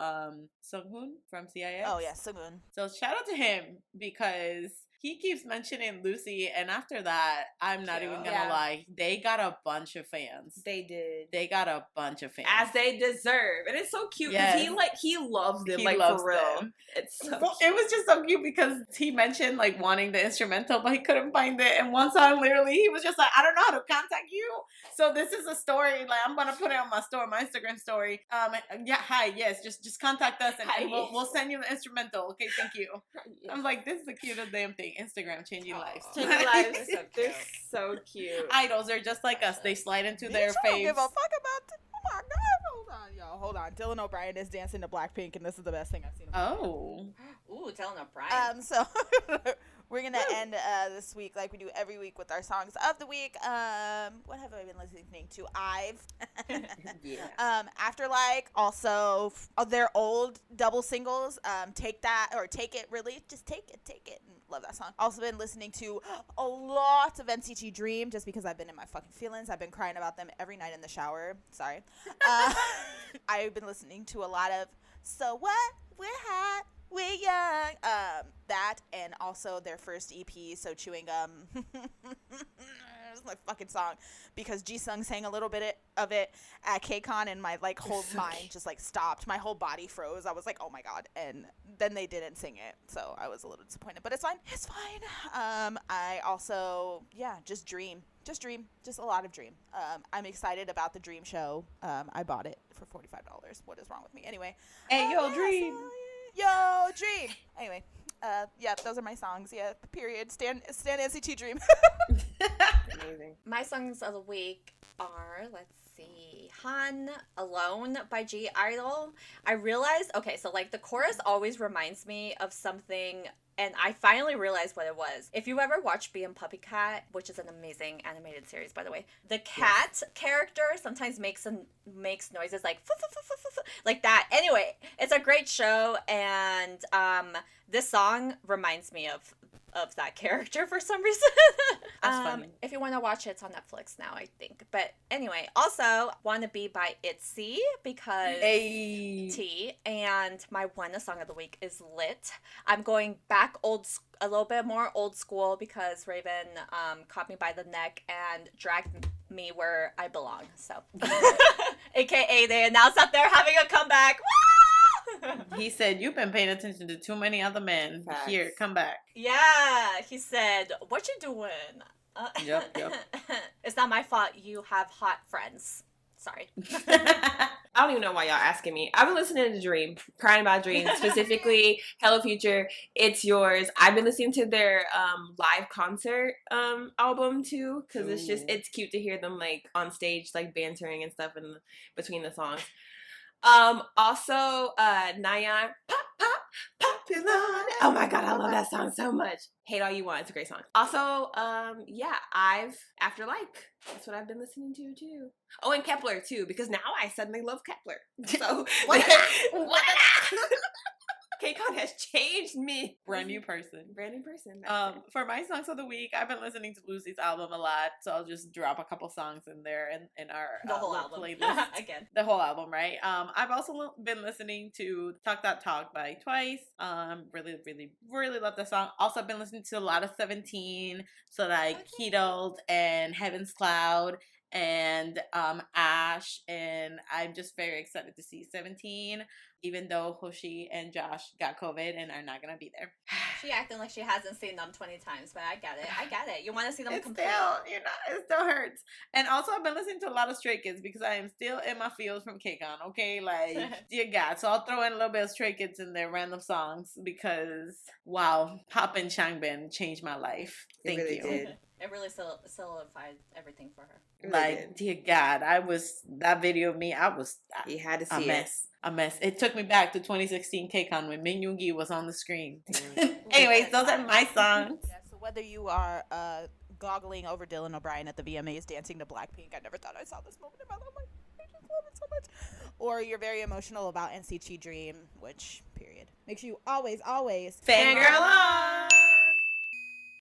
Sungwoon from CIX. Oh, yeah, Sungwoon. So shout out to him because he keeps mentioning Lucy, and after that, I'm not even gonna lie, they got a bunch of fans. They did. They got a bunch of fans. As they deserve. And it's so cute because he loves them, He like loves for real. them. It's so Well, it was just so cute because he mentioned like wanting the instrumental, but he couldn't find it. And one song, literally, he was just like, I don't know how to contact you. So this is a story. Like I'm gonna put it on my Instagram story. Yeah, hi, yes, just contact us and we'll send you the instrumental. Okay, thank you. I'm like, this is the cutest damn thing. Instagram changing lives. Changing lives. They're so cute. Idols are just like us. They slide into their I don't faves. give a fuck about oh my God. Hold on, y'all. Hold on. Dylan O'Brien is dancing to BLACKPINK, and this is the best thing I've seen. Oh. Ooh, Dylan O'Brien. So we're gonna end this week like we do every week with our songs of the week. What have I been listening to? Yeah. After like also their old double singles. Take That or Take It. Really, just take it. And love that song. Also been listening to a lot of NCT Dream just because I've been in my fucking feelings. I've been crying about them every night in the shower. Sorry. I've been listening to a lot of So What? We're Hot. We're Young. That and also their first EP, So Chewing Gum. this is my fucking song, because Jisung sang a little bit of it at KCON, and my like whole mind just like stopped. My whole body froze. I was like, oh my god. And then they didn't sing it, so I was a little disappointed, but it's fine. It's fine. I also, just dream. Just a lot of dream. I'm excited about the Dream show. I bought it for $45. What is wrong with me? Anyway. Hey, yo, Dream. Yo, Dream. Anyway, those are my songs. Yeah, period. Stan NCT Dream. Amazing. My songs of the week are, let's see, Han, Alone by G Idol. I realized, okay, so like the chorus always reminds me of something, and I finally realized what it was. If you ever watch Be and Puppy Cat, which is an amazing animated series, by the way, the cat character sometimes makes noises like like that. Anyway, it's a great show, and this song reminds me of that character for some reason. That's funny. If you want to watch it, it's on Netflix now, I think. But anyway, also Wanna Be by ITZY, because T, and my Wanna song of the week is Lit. I'm going back a little bit more old school, because Raven caught me by the neck and dragged me where I belong. So, AKA they announced that they're having a comeback. He said, you've been paying attention to too many other men. Facts. Here, come back. Yeah, he said, what you doing? Yep. It's not my fault you have hot friends. Sorry. I don't even know why y'all asking me. I've been listening to Dream, crying about Dream, specifically Hello Future, It's Yours. I've been listening to their live concert album too, because it's cute to hear them like on stage, like bantering and stuff in between the songs. Also, NYAFangirls, Popular. Oh my god, I love that song so much. Hate All You Want, it's a great song. Also, I've After Like. That's what I've been listening to too. Oh, and Kepler too, because now I suddenly love Kepler. So what? KCON has changed me. Brand new person. For my songs of the week, I've been listening to Lucy's album a lot, so I'll just drop a couple songs in there in our the whole album playlist. again. The whole album, right? I've also been listening to Talk That Talk by Twice. Really love the song. Also, I've been listening to a lot of 17, so like Heedled and Heaven's Cloud and Ash, and I'm just very excited to see 17, even though Hoshi and Josh got COVID and are not gonna be there. She acting like she hasn't seen them 20 times, but I get it. You want to see them It complete. still hurts. And also, I've been listening to a lot of Stray Kids because I am still in my feels from KCON, okay? Like, dear God. So I'll throw in a little bit of Stray Kids in their random songs because, wow, Pop and Changbin changed my life. Thank you. Did. It really solidified everything for her. Really Like, did. dear God, that video of me, You had to see a mess. It took me back to 2016 KCON when Min Yoongi was on the screen. it. Anyways, those are my songs. Yeah, so whether you are goggling over Dylan O'Brien at the VMAs dancing to BLACKPINK, I never thought I saw this moment in my life. Like, I just love it so much. Or you're very emotional about NCT Dream, which, period, makes you always Fangirl on!